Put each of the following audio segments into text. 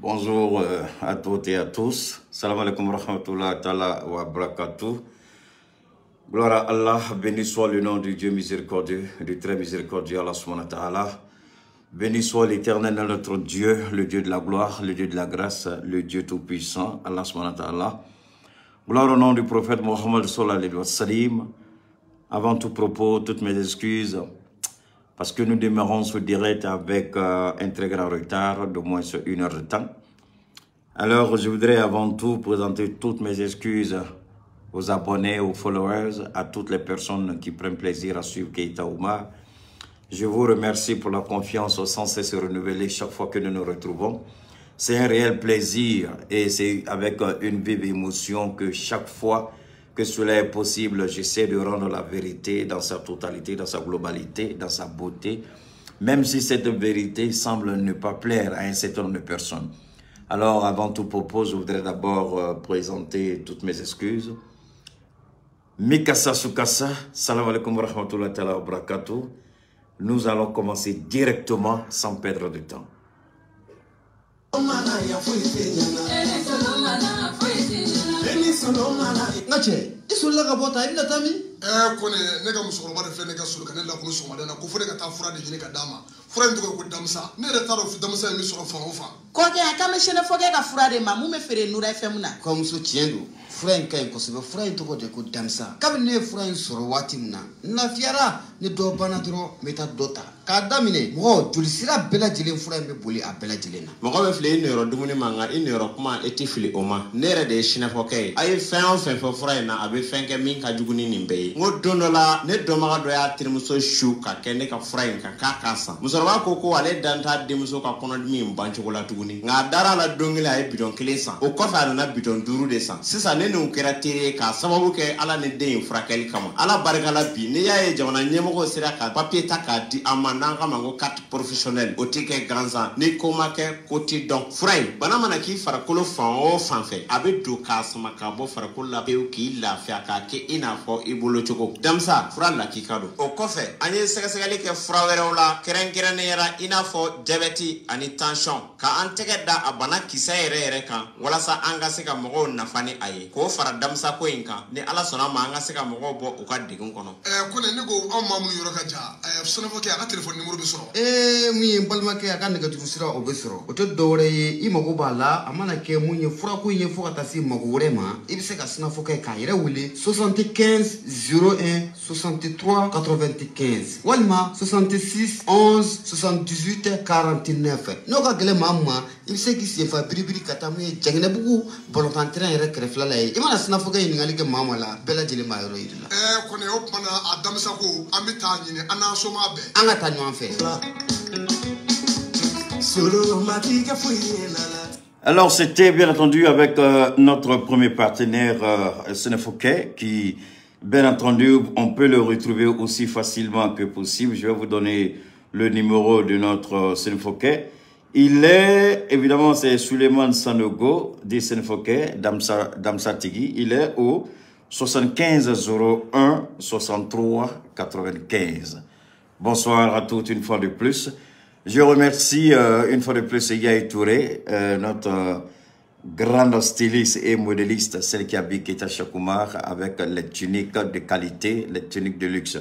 Bonjour à toutes et à tous. Salam alaikum wa rahmatullahi ta'ala wa barakatuh. Gloire à Allah, béni soit le nom du Dieu miséricordieux, du très miséricordieux Allah subhanahu wa ta'ala. Béni soit l'éternel notre Dieu, le Dieu de la gloire, le Dieu de la grâce, le Dieu tout-puissant, Allah subhanahu wa ta'ala. Gloire au nom du prophète Mohammed sallallahu alayhi wa sallam. Avant tout propos, toutes mes excuses, parce que nous démarrons ce direct avec un très grand retard, de moins 1 heure de temps. Alors, je voudrais avant tout présenter toutes mes excuses aux abonnés, aux followers, à toutes les personnes qui prennent plaisir à suivre Keita Oumar. Je vous remercie pour la confiance sans cesse renouvelée chaque fois que nous nous retrouvons. C'est un réel plaisir et c'est avec une vive émotion que chaque fois que cela est possible, j'essaie de rendre la vérité dans sa totalité, dans sa globalité, dans sa beauté, même si cette vérité semble ne pas plaire à un certain nombre de personnes. Alors, avant tout propos, je voudrais d'abord présenter toutes mes excuses. Mikasa Sukasa, salam alaikum wa rahmatullahi wa barakatuh. Nous allons commencer directement sans perdre de temps. Kone nega musokoro bare fe nega sulu kanela ko so madana ko fure ka ta fura de jini ka dama fura ndo ko damsa ne re taro fu damsa mi so fa ofa ko ke akame shene foge ka fura de ma mu me fere nura fm na ko muso tiendo fura en kay ko se fura en to ko de ko damsa kabe ne fura en soro wati na na fiara ne do bana dro meta dota ka damine mo julisira bela jilen fura en be boli a bela jilen na mo ko be fle ne ro dumuni manga in ro kuma etifli oma ne re de shine foke ay fen o fen fura na abe fen ke min ka juguni nimbe ngo dondola ne domaga do ya tirmuso shu ka kene ka furain ka kasa musarwa ko ale danta de muso ka kono mi mbancho ko la tuguni nga dara la dongila ay bidon kilesa o ko fa na bidon duru de san sisa ne no kera tere ka sababu ke ala ne de furakel kama ala barka la bi ne ya e jamana nyemo ko sira ka papier ta ka di amana ka mango carte professionnel o tike ganza ni ko make koti donc furai bana mana ki farakolo fan o fan fe abe do ka sama ka bo farakolo la be ki la fa ka ke ina fo ibolo choko damsa fura la kikado o kofe anye segasegale ke fura were la keren yara ina fo diabete ani tension ka antege da abana kisa yere kan wala sa anga se ka mogo nafani aye ko fara damsa ko inka ni ala sona ma anga se ka mogo bo o ka digun kono kone ne go on mamu yoro ka ja sona fo ke aka telephone numéro be soro mi balma ke aka negative sira o be soro o to dore i mogo bala amana ke munye fura ko nye fo ka tasi mogo wore ma ibise ka sina fo ke ka yere wule 75 01 63 95 walma 66 11 78 49 no ka gele mamma il se ki se fa bribri katame jengene bugu bolontan train yere krefla lay imana sina foga yingali ke mamma la bela jele ma yoro idila kone o mana adamsa ko amita nyine ana so ma be anga tanyo anfe solo matika fuyela. Alors, c'était bien entendu avec notre premier partenaire, Senefoke, qui, bien entendu, on peut le retrouver aussi facilement que possible. Je vais vous donner le numéro de notre Senefoke. Il est, évidemment, c'est Suleiman Sanogo, dit Senefoke, Damsa Tigui. Il est au 75 01 63 95. Bonsoir à toutes une fois de plus. Je remercie une fois de plus Yaye Touré, notre grande styliste et modéliste, celle qui habite Keita Chakoumar avec les tuniques de qualité, les tuniques de luxe.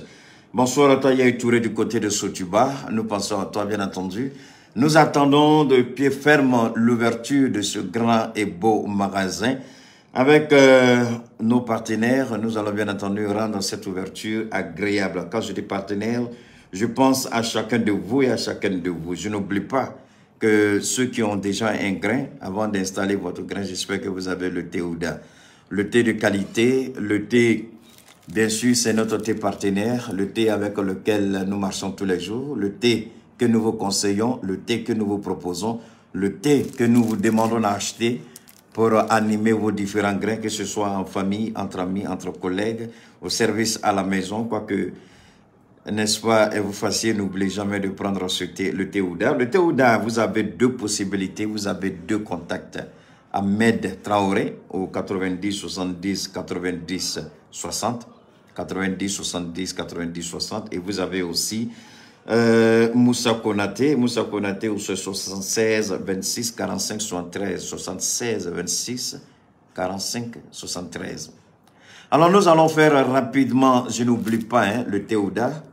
Bonsoir à toi Yaye Touré du côté de Sotuba. Nous pensons à toi bien entendu. Nous attendons de pied ferme l'ouverture de ce grand et beau magasin. Avec nos partenaires, nous allons bien entendu rendre cette ouverture agréable. Quand je dis partenaire, je pense à chacun de vous et à chacun de vous. Je n'oublie pas que ceux qui ont déjà un grain, avant d'installer votre grain, j'espère que vous avez le thé Ouda. Le thé de qualité, le thé, bien sûr, c'est notre thé partenaire, le thé avec lequel nous marchons tous les jours, le thé que nous vous conseillons, le thé que nous vous proposons, le thé que nous vous demandons d'acheter pour animer vos différents grains, que ce soit en famille, entre amis, entre collègues, au service à la maison, quoique... N'est-ce pas, et vous fassiez, n'oubliez jamais de prendre ce thé, le thé Ouda. Le thé Ouda, vous avez deux possibilités, vous avez deux contacts. Ahmed Traoré au 90 70 90 60, 90 70 90 60. Et vous avez aussi Moussa Konaté au 76 26 45 73. 76 26 45 73. Alors nous allons faire rapidement, je n'oublie pas, hein, le Théouda.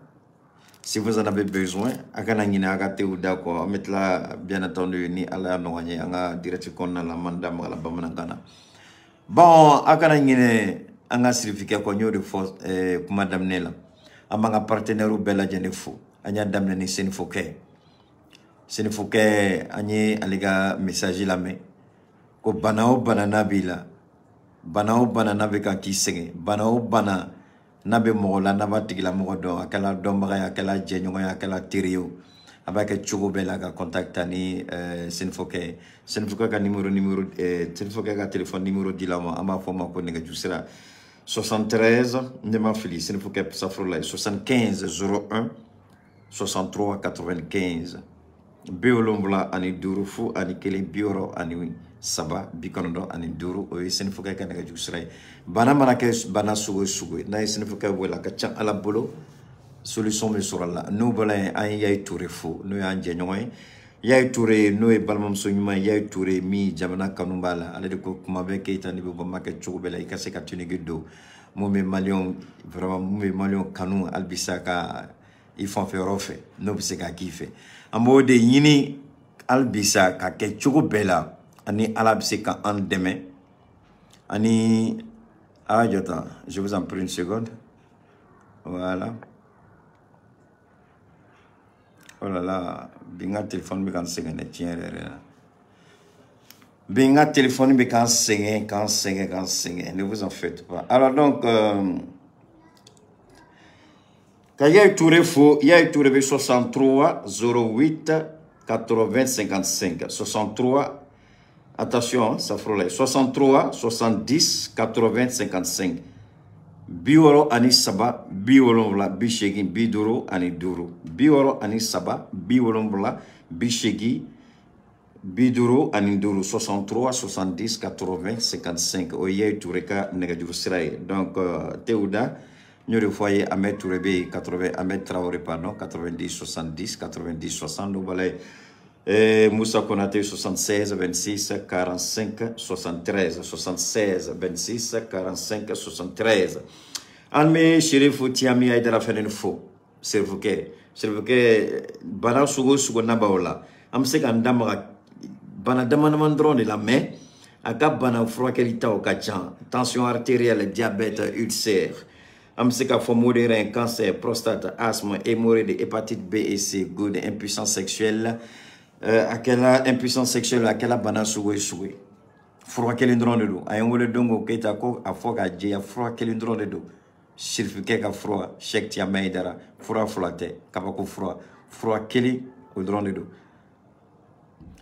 Si vous en avez besoin, Akanangina Théouda, quoi, mettre là, bien entendu, ni ala noanye, anga direct qu'on a la mandam à la bamanangana. Bon, Akanangine, anga sirifika kwa nyo de force, madame Nela. Amanga partenaire ou bella janefo. Anya damne ni Sénéfoké. Sénéfoké, anye alega message la me. Ko banao banana bila. Banao banana beka kisenge. Banao bana nabe mola naba tigila modo akala dombra akala jenyo akala tirio. Abaka chugo bela ka contacta ni Sénéfoké. Sénéfoké ka numéro Sénéfoké ka téléphone numéro dilama ama forma ko nega jusera 73 Nema Fili Sénéfoké Safrola 75 01 63 95 Biolombla ani Durufu ani Kele Bioro ani Saba Bikondo ani Duru o Sénéfoké ka nega jusera bana manake bana sugo na Sénéfoké wala ka chan ala bolo solution me surala no bala an yay touré fo no ya njenyoy yay touré no e balmam sonyuma yay touré mi jamana kanumbala ale de ko kuma be keita ni bo make chugubela ikase ka tunigdo mome malion vraiment mome malion kanu albisaka il faut faire refaire no biseka kife amode yini albisa ka ke chugubela ani alabiseka en demain ani ajota je vous en prie une seconde voilà. Oh là là, binga téléphone me quand tiens binga téléphone me quand ne vous en faites pas. Alors donc quand il y a eu touré faux, il y a eu touré 63 08 80 55 63 attention, ça frôle 63 70 80 55 Biworo ani saba, biwolomla, bishegi, biduro ani duro. Biworo ani saba, biwolomla, bishegi, biduro ani duro. 63, 70, 80, 55. Oye, Toureka, Negadjou Sirae. Donc, Théouda, nous le voyons à mettre Tourébé, 80, à mettre Traoré, pardon, 90, 70, 90, 60. Nous voyons Moussa Konaté, 76, 26, 45, 73. 76, 26, 45, 73. Alme Chérif Tiami Aïdara Fenenfo. C'est vous que Bana Sugo Sugo Nabaola. Amsek Andamara Bana Damanamandron et la main. Aka Bana Froakelita au Kachan. Tension artérielle, diabète, ulcère. Amseka faut modérer un cancer, prostate, asthme, hémorroïde, hépatite B et C, good, impuissance sexuelle. À quelle impuissance sexuelle, à quelle bana soué. Froid quel indron de l'eau. Ayon le dongo ketako, à froid à djé, à froid quel indron de l'eau. Sirfique à froid, chèque tia maïdara, froid flaté, kabako froid quel indron de l'eau.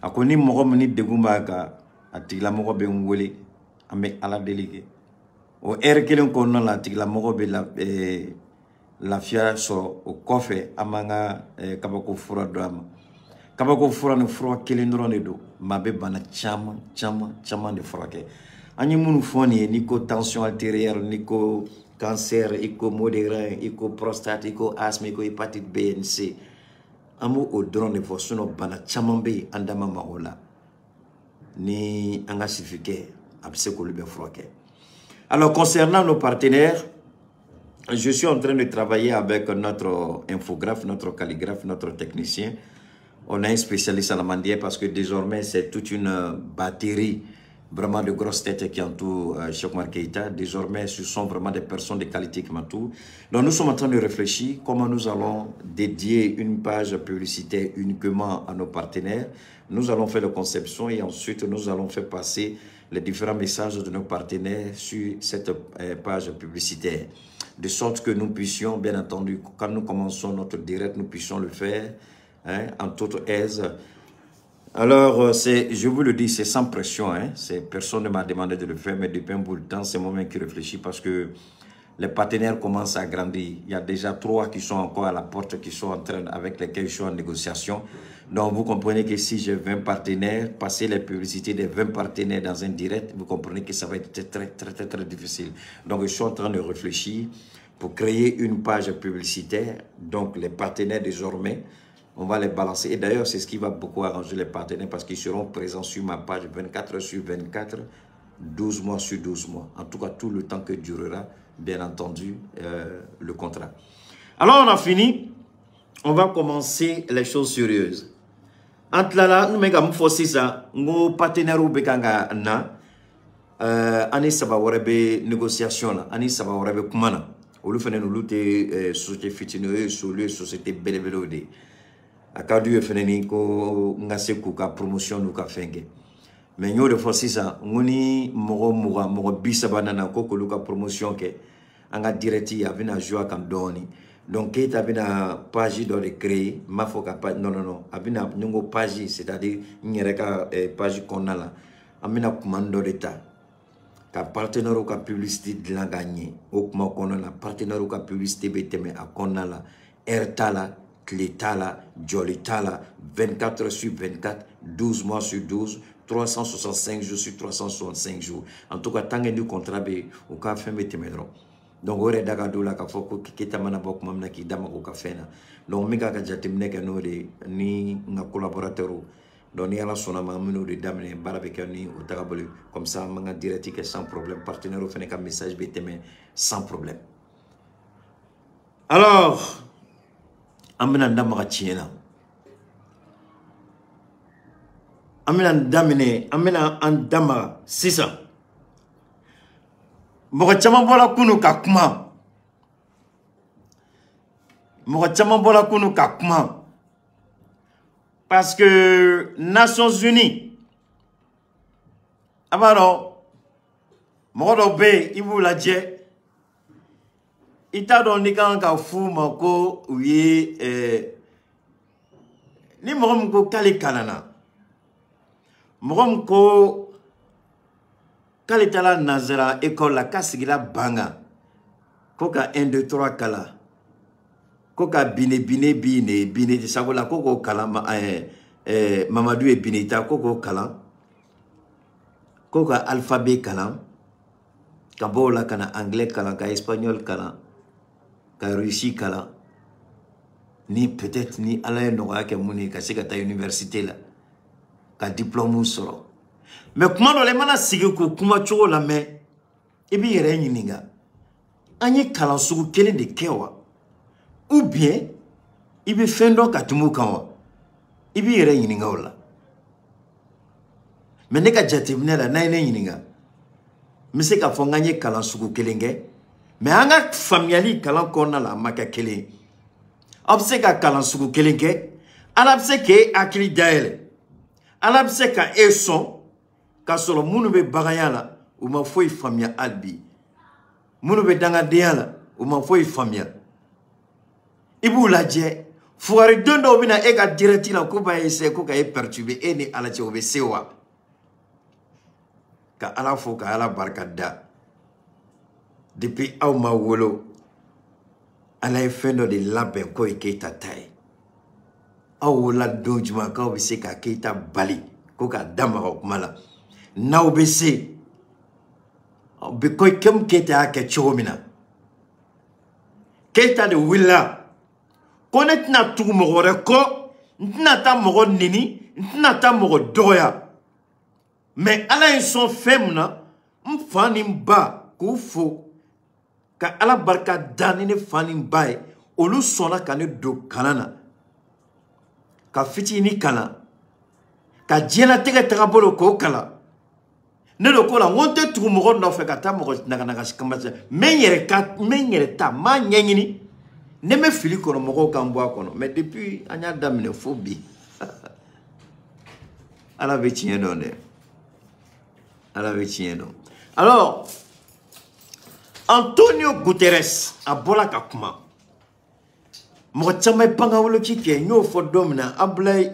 A connu mon ni de Gumbaga, à Tigla Morobe Mwele, à me à la déléguée. Au air quel qu'on a la Tigla Morobe la fia so au coffre, à manga, kabako froid drame. Kabako fura ni fura kelen dron de do mabe bana chama de fura ke ani munu foni ni ko tension artérielle ni ko cancer iko modéré iko prostate iko asthme iko hépatite B et C amu o dron de fosuno bana chama be andama maola ni anga sifike abse ko lube fura ke. Alors concernant nos partenaires, je suis en train de travailler avec notre infographe, notre calligraphe, notre technicien. On a un spécialiste à la mandière parce que désormais, c'est toute une batterie vraiment de grosses têtes qui entourent Cheikh Oumar Keïta. Désormais, ce sont vraiment des personnes de qualité qui m'entourent. Donc, nous sommes en train de réfléchir comment nous allons dédier une page publicitaire uniquement à nos partenaires. Nous allons faire la conception et ensuite, nous allons faire passer les différents messages de nos partenaires sur cette page publicitaire. De sorte que nous puissions, bien entendu, quand nous commençons notre direct, nous puissions le faire en toute aise. Alors, je vous le dis, c'est sans pression. Personne ne m'a demandé de le faire, mais depuis un bout de temps, c'est moi-même qui réfléchis parce que les partenaires commencent à grandir. Il y a déjà 3 qui sont encore à la porte, qui sont en train, avec lesquels je suis en négociation. Donc, vous comprenez que si j'ai 20 partenaires, passer les publicités des 20 partenaires dans un direct, vous comprenez que ça va être très difficile. Donc, je suis en train de réfléchir pour créer une page publicitaire. Donc les partenaires désormais, on va les balancer. Et d'ailleurs, c'est ce qui va beaucoup arranger les partenaires parce qu'ils seront présents sur ma page 24 heures sur 24, 12 mois sur 12 mois. En tout cas, tout le temps que durera, bien entendu, le contrat. Alors, on a fini. On va commencer les choses sérieuses. Entre là, nous avons fait ça. Nos partenaires ou bekanga na, ani saba warebe négociation là, ani saba warebe kumana. Olu fene nous lutter société fitino sur société belebelo de. Akadu fene ni ko ngase ku ka promotion nous ka fenge. Mais nous de fois ça, ngoni mogo bisaba nana ko ko luka promotion ke anga directi avina joa kan doni. Donc, il y a une page de créer, ma faut non, il y a une page, c'est-à-dire une page qu'on a là, il y a un commando d'État, un partenaire ou une publicité de la gagner, ou un partenaire ou une publicité de la gagner, Airtala, Clétala, Jolitala, 24 heures sur 24, 12 mois sur 12, 365 jours sur 365 jours. En tout cas, tant que nous contrats, ou qu'à faire mes témédrons. Donc, on est d'accord la kafoko qui est amana bok mamna qui damako kafena. Donc, mega kajatimne ka no de ni nga collaborateur. Donc, ni ala sona mamno de damne barabeka ni au tagabolu comme ça manga directique sans problème partenaire au feneka message BTM sans problème. Alors, amena ndamaka tiena. Amena ndamine, amena andama 600. Moga chama bola kunu kakuma. Moga chama bola kunu kakuma. Parce que Nations Unies, abaro, moga dobe ibu la je, ita don nikan ka fu mako uye ni moga mko kali kanana, moga mko kali tala nazara école la kasigila banga koka 1 2 3 kala koka bine de sagola koko kala Mamadou e binita koko kala koka alphabet kala kabola kana anglais kala ka espagnol kala ka russie kala ni peut-être ni ala no ka muni ka sika ta université la ka diplôme soro. Mais comment on les mana sigi ko kuma chogo la mais ebi yere nyininga anye kala sugu kelen de kewa ou bien ibi fendo katumu kanwa ibi yere nyininga ola mais ne ka jatimne la na ene nyininga mise ka fonga nye kala sugu kelenge mais anga familiali kala konna la maka kelen obse ka kala sugu kelenge alabse ke akili daele alabse ka eson kasolo munu be bagayala ou ma foi famia albi munu be danga deala ou ma foi famia ibu laje fuari dondo bina eka direti la ko ba ese ko ka e perturber eni ala che obe sewa ka ala fo ka ala barkada depuis aw ma wolo ala e fendo de labe ko e keita tai aw la dojuma ka obe se ka keita bali ko ka dama ko mala na obese be koy kem keta ke chomina keta de willa konet na tu mogore ko na ta mogo nini na ta mogo doya mais ala en son femna mfani mba kufo ka ala barka danine fani mbae olu sona kane do kanana ka fitini kana ka jena tege tagabolo ko kala ne do ko la wonte tu mo no fe kata mo naga sikambasa menyere ta ma nyengini ne me fili ko mo ko mbo akono mais depuis anya damine phobie ala ve tien donne ala ve tien don. Alors Antonio Guterres a bola kakuma mo chama panga wolo kike nyo fo domina ablay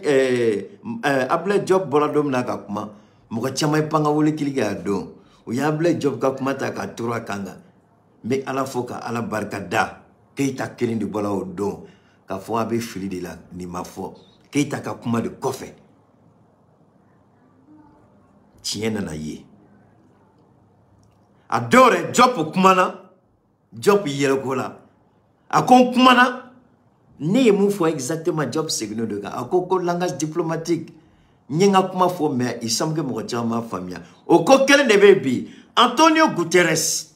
job bola domina kakuma mo chama panga wolo kiliga do o ya ablay job kakuma ta ka tura kanga mais ala foka ala barkada keita kelindi bola o do ka fo abe fili de la ni mafo keita kakuma de kofe tiena na ye adore job kumana job yele ko la akon kumana ne mu fo exactement job segno de ga akoko langage diplomatique nyenga kuma fo mais il semble que mo chama famia oko kele de bebi Antonio Guterres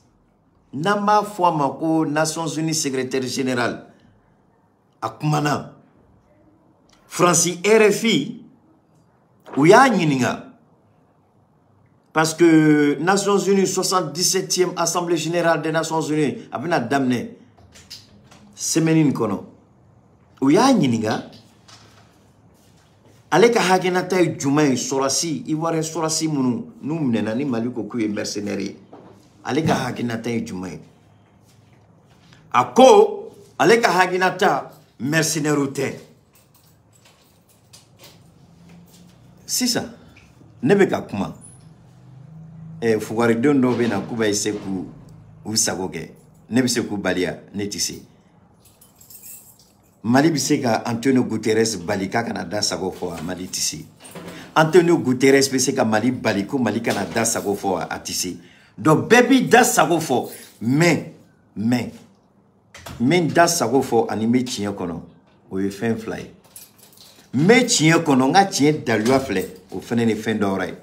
nama fo mako Nations Unies secrétaire général akumana Francis RFI ou ya nyininga parce que Nations Unies 77e Assemblée générale des Nations Unies abina damné semaine kono ou ya nyininga aleka hagena tay jumay sorasi iware sorasi munu numnena ni maliko kuye mercenaire aleka hagena tay jumay ako aleka hagena ta mercenaire te c'est ça nebeka kuma fugari dondo bena kuba iseku usagoge nebiseku balia netisi Mali biseka Antonio Guterres balika Canada sago fo Mali tisi Antonio Guterres biseka Mali baliko Mali Canada sago fo atisi donc baby da sago fo mais da sago fo animé tien kono o e fin fly mais tien kono nga tien dalua fle o fenene fin d'oreille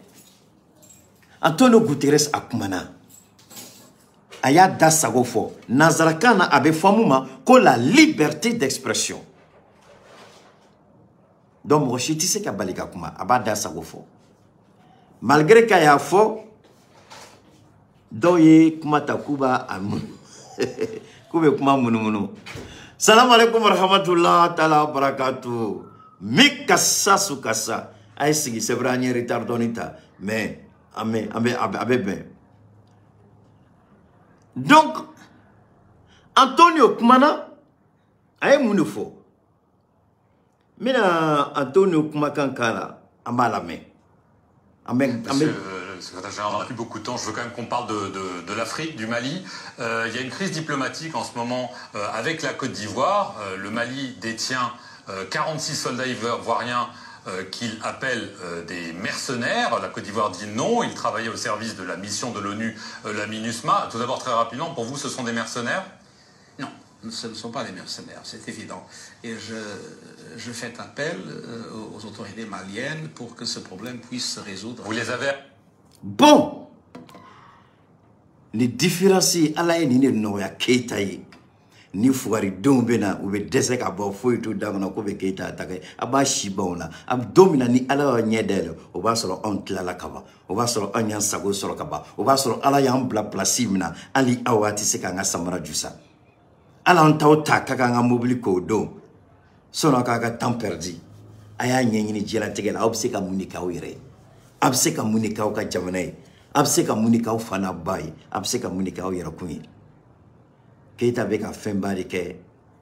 Antonio Guterres akumana aya da sago fo nazarakana abe famuma ko la liberté d'expression donc mo chiti se ka balika kuma aba da sago fo malgré kaya fo doye kuma takuba amun kube kuma munu salam alaikum warahmatullahi taala barakatuh mikasa sukasa ay sigi sebrani retardonita mais abe ben. Donc, Antonio Kumana a mon faux. Mais Antonio Kumakankala a mal à main. Monsieur le secrétaire général, on n'a plus beaucoup de temps. Je veux quand même qu'on parle de l'Afrique, du Mali. Il y a une crise diplomatique en ce moment avec la Côte d'Ivoire. Le Mali détient 46 soldats ivoiriens qu'il appelle des mercenaires. La Côte d'Ivoire dit non, ils travaillaient au service de la mission de l'ONU, la MINUSMA. Tout d'abord, très rapidement, pour vous, ce sont des mercenaires? Non, ce ne sont pas des mercenaires, c'est évident. Et je fais appel aux autorités maliennes pour que ce problème puisse se résoudre. Vous les avez... Bon, les différences, Allah est né de Keitaï. Ni fugari don bena ube dese ka bo foi to dagona ko be keita atake aba shibona ab domina ni ala nyedele o ba soro on tlala kaba o ba soro anyan sago soro kaba o ba soro ala yam bla plasimna ali awati se ka nga samara jusa ala on tawta kaka nga mobili ko do sono kaka temps perdu aya nyenyini jela tegela obseka munika wire abseka munika ka jamanai abseka munika fana bai abseka munika yera kuni Keita beka femba de ke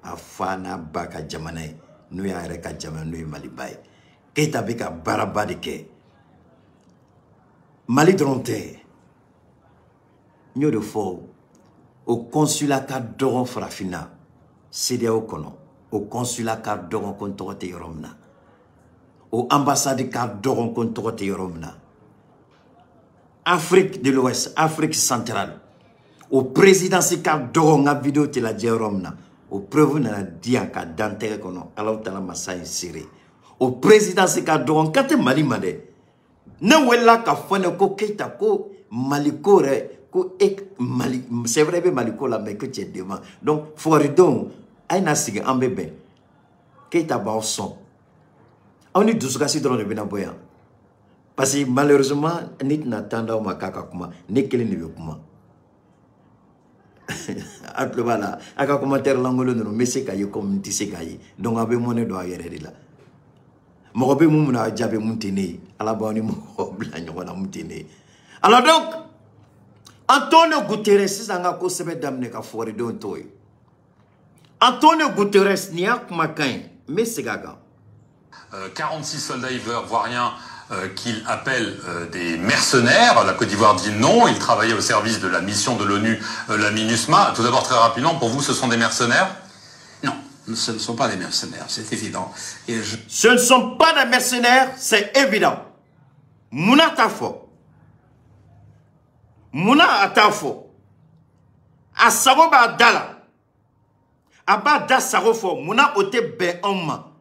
afana baka jamane no ya reka jamane no Malibai. Keita beka baraba de ke Mali dronte nyo de fo au consulat ka doron frafina CDAO kono au consulat ka doron kontote yoromna au ambassade ka doron kontote yoromna Afrique de l'Ouest, Afrique centrale au président si ka doronga vidéo te la jeromna au preuve na dia ka dantere kono alors tala masai siri au président si ka doron kate Mali made ne wela ka fone ko Keita ko Maliko re ko ek Mali c'est vrai be Maliko la mais que tu demain donc foridon ay na sige ambebe Keita ba son on est douce kasi doron bena boya parce que malheureusement nit na tanda o makaka kuma ne kele ne kuma Atlobala, aka commentaire langolo no messe kaye comme tisse kaye donc abe moné do ayere de la mo be mumuna jabe muntene ala bawni mo bla nyona muntene alors donc Antonio Guterres sanga ko sebe damne ka fori don toy Antonio Guterres ni akuma kan messe gaga 46 soldats ivoiriens qu'il appelle des mercenaires. La Côte d'Ivoire dit non, ils travaillaient au service de la mission de l'ONU, la MINUSMA. Tout d'abord, très rapidement, pour vous, ce sont des mercenaires? Non, ce ne sont pas des mercenaires, c'est évident. Et Ce ne sont pas des mercenaires, c'est évident. Mouna Tafo. Mouna Atafo. A sago ba dala. Aba da sago fo. Mouna ote be omma.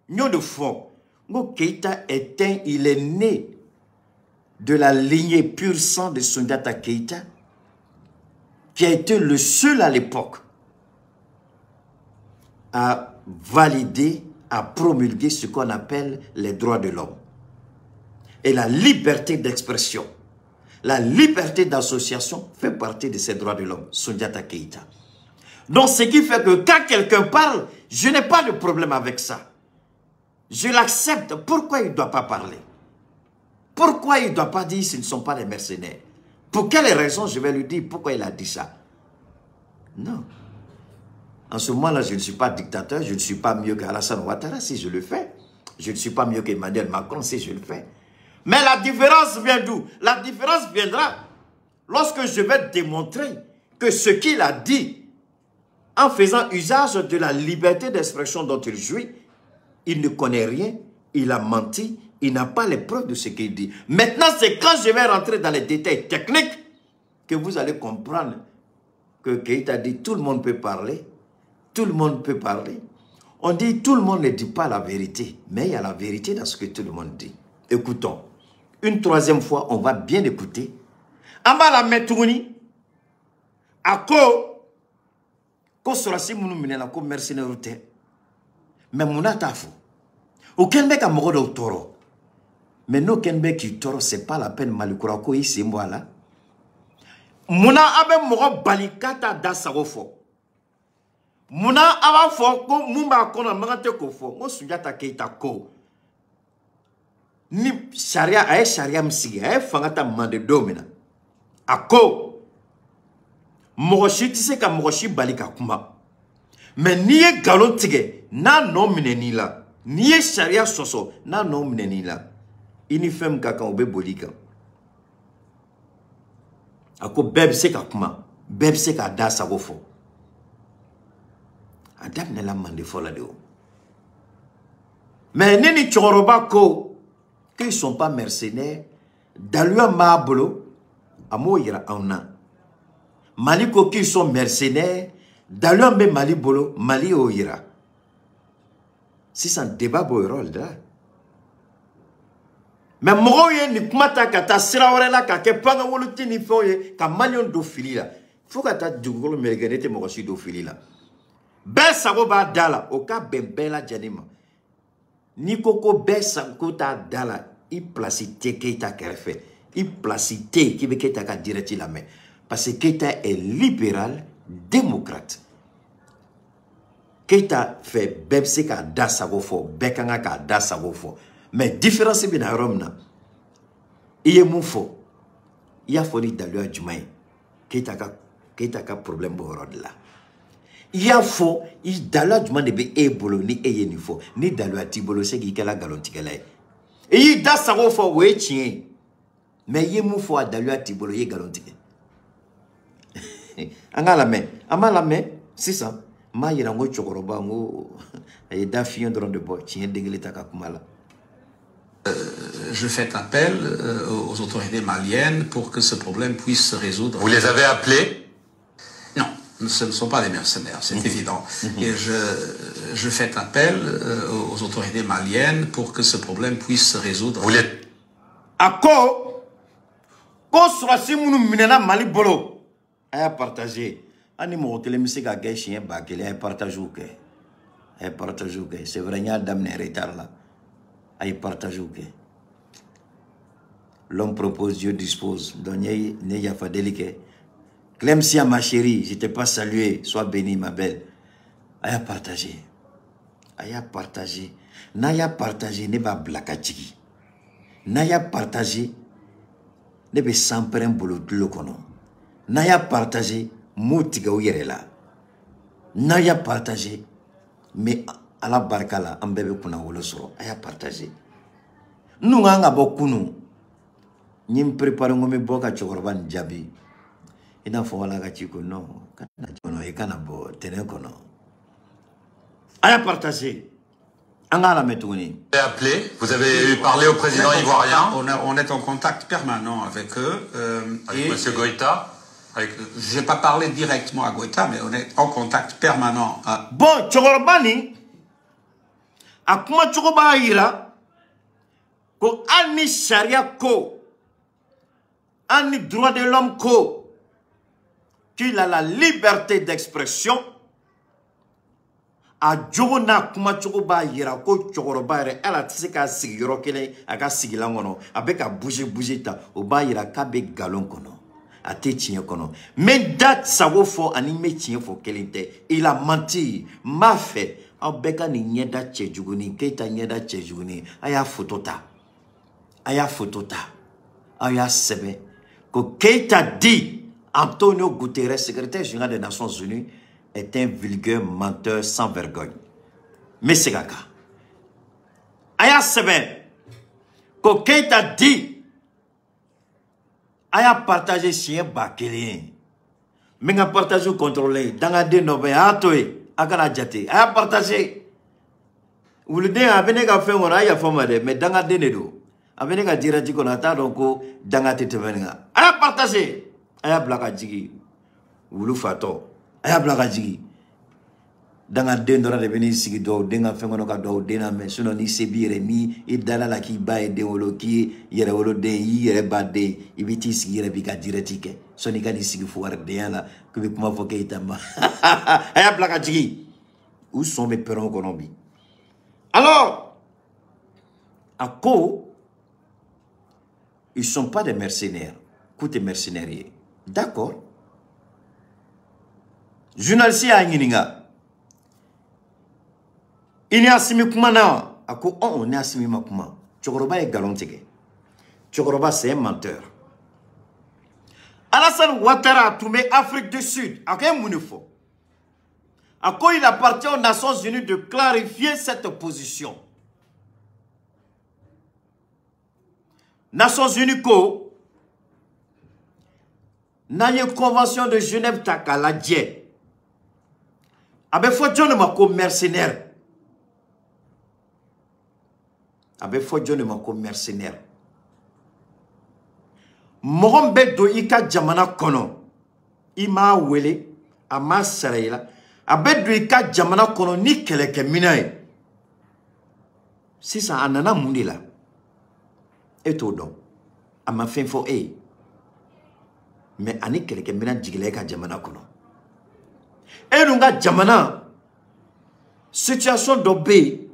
Nyon de fond. Ngo Keita il est né de la lignée pur sang de Soundiata Keita, qui a été le seul à l'époque à valider, à promulguer ce qu'on appelle les droits de l'homme. Et la liberté d'expression, la liberté d'association fait partie de ces droits de l'homme, Soundiata Keita. Donc ce qui fait que quand quelqu'un parle, je n'ai pas de problème avec ça. Je l'accepte. Pourquoi il ne doit pas parler? Pourquoi il ne doit pas dire ce ne sont pas des mercenaires? Pour quelle raison je vais lui dire pourquoi il a dit ça? Non. En ce moment-là, je ne suis pas dictateur, je ne suis pas mieux qu'Alassane Ouattara si je le fais. Je ne suis pas mieux qu'Emmanuel Macron si je le fais. Mais la différence vient d'où? La différence viendra lorsque je vais démontrer que ce qu'il a dit, en faisant usage de la liberté d'expression dont il jouit, il ne connaît rien, il a menti, il n'a pas les preuves de ce qu'il dit. Maintenant, c'est quand je vais rentrer dans les détails techniques que vous allez comprendre que Keita dit tout le monde peut parler. Tout le monde peut parler. On dit tout le monde ne dit pas la vérité, mais il y a la vérité dans ce que tout le monde dit. Écoutons. Une troisième fois, on va bien écouter. Amba la metouni, ako, ko sorasi munu minena ko mercenaire route. Mais mouna tafo. Ou kenbe ka mogo do toro. Mais no kenbe ki toro, c'est pas la peine malikura ko ici mboala. Mouna abe mogo balikata da sarofo. Mouna aba fo ko mumba kona magate ko fo. Mo Soundiata Keita ko. Ni sharia aye sharia msigi aye fangata mande domina. Ako. Mogoshi tise ka mogoshi balika kuma. Mais niye galon tige na no mineni la. Niye sharia soso na no mineni la. Ini fem kaka obe bolika. Ako beb se ka kuma. Beb se ka da sagofo. Adam ne la mande fola de o. Mais nini choroba ko qu'ils ne sont pas mercenaires, Dalua Mabolo, Amo Yira Auna. Maliko qu'ils sont mercenaires, Dalua Mbe Malibolo, Mali Oyira. C'est un débat boyrol là. Mais Moye ni kumata kata siraorela kake panga woluti ni foye ka manion do filila. Faut que ta dugolo mergenete mogoshi do filila. Bel sago ba dala oka bembela janima. Ni koko besa kota dala i placité Keita Kerefe. I placité qui veut Keita ka direct la main. Parce que Keita est libéral, démocrate. Keita fait bebse ka da sagofo, bekanga ka da sagofo. Mais différence bien à Rome na. Iye moufo. Iya foni dalua jumai. Keita ka problème borod la. Il y a faux, il dalua du monde be ebolo ni eye ni faux, ni dalua tibolo se ki kala galontikele. Et il da sago fo we chien. Mais il mou fo dalua tibolo ye galontike. Angala me, amala me, c'est ça. Ma yira ngo chokoroba ngo e da fion de bo chien dengele taka kumala. Je fais appel aux autorités maliennes pour que ce problème puisse se résoudre. Vous les avez appelés? Non. Ce ne sont pas des mercenaires, c'est évident. Et je fais appel aux autorités maliennes pour que ce problème puisse se résoudre. Vous les... Ako, ko surasi munu minena Mali bolo. Aya partager. Ani mo telemisi ka ke chien ba ke ay partage ou ke. Ay partage ou ke. C'est vrai nya dam ne retard là. Ay partage ou ke. L'homme propose, Dieu dispose. Donc ne ya fa délicat. Clemsia, ma chérie, je ne t'ai pas salué. Sois bénie, ma belle. Aya partagé. Aya partagé. Naya partagé, ne ba blakachiki. Naya partagé, ne be sampren bolo dlokono. Naya partagé, moutiga uyerela. Naya partagé, mais à la barkala, ambebe kuna wolosoro. Aya partagé. Nous nga bokunu. Nim prépare ngome boka chokorban jabi. Il faut la gâchiko non, et canabo, tenekono. Aya partagé. Angala metouni. Vous avez appelé, vous avez parlé au président ivoirien. On est en contact permanent avec eux. Avec M. Goïta. Je n'ai pas parlé directement à Goïta, mais on est en contact permanent. Bon, Tchokorobani, à comment Tchokoba ira, ko ani sharia ko, ani droit de l'homme ko, qu'il a la liberté d'expression, a jogona kuma Tchokoba ira ko Tchokoroba ira, elle a tissé ka sigiro kele, a ka sigilangono, avec a bouger ta, o ba ira kabe galon kono. A te tien kono. Mais date sa wo fo ani me tien fo kelinte. Il a menti, m'a fait. A beka ni nyeda chejuguni, keita nyeda chejuguni. Aya fotota. Aya fotota. Aya sebe. Ko keita dit Antonio Guterres, secrétaire général des Nations Unies, est un vulgaire menteur sans vergogne. Mais c'est kaka. Aya sebe. Ko keita dit Aya partagé chien bakélien. Mais a partagé contrôlé. Dans la dénommée, atoé, akana jate. Aya partagé. Vous le dites, avenez qu'à faire un aya formé, mais dans la dénedo. Avenez qu'à dire à Tikonata, donc, dans la tête venga. Aya partagé. Aya blaka jigi. Vous le faites. Aya blaka jigi. Dans la dénora de venir ici, dans la fin de la déna, mais sinon, ni sebire, ni idala la ki ba et de oloki, yere olode, yere bade, ibitis, yere bika diretike. Sonika ni sigi fouar de la, que vous pouvez foquer itama. Aya blakadjigi. Où sont mes parents en Colombie? Alors, à quoi ils ne sont pas des mercenaires. Écoutez, mercenaires. D'accord. Journaliste à Ngininga. Il y a simi kumana. Ako on est assimi makuma. Tchokoroba est galantege. Tchokoroba c'est un menteur. Alassane Ouattara a tourné Afrique du Sud. A quel mounifo? Ako il appartient aux Nations Unies de clarifier cette position. Nations Unies ko n'a une convention de Genève takala dje. Abe fo John mako mercenaire. Abe fo John mako mercenaire. Mogombe do ika jamana kono. Ima wele ama sarayla. Abe do ika jamana kono ni keleke minae. Si ça anana mundila. Et tout donc. Ama fin fo e. Mais ani keleke mina jigile ka jamana kono. Et nunga jamana situation dobe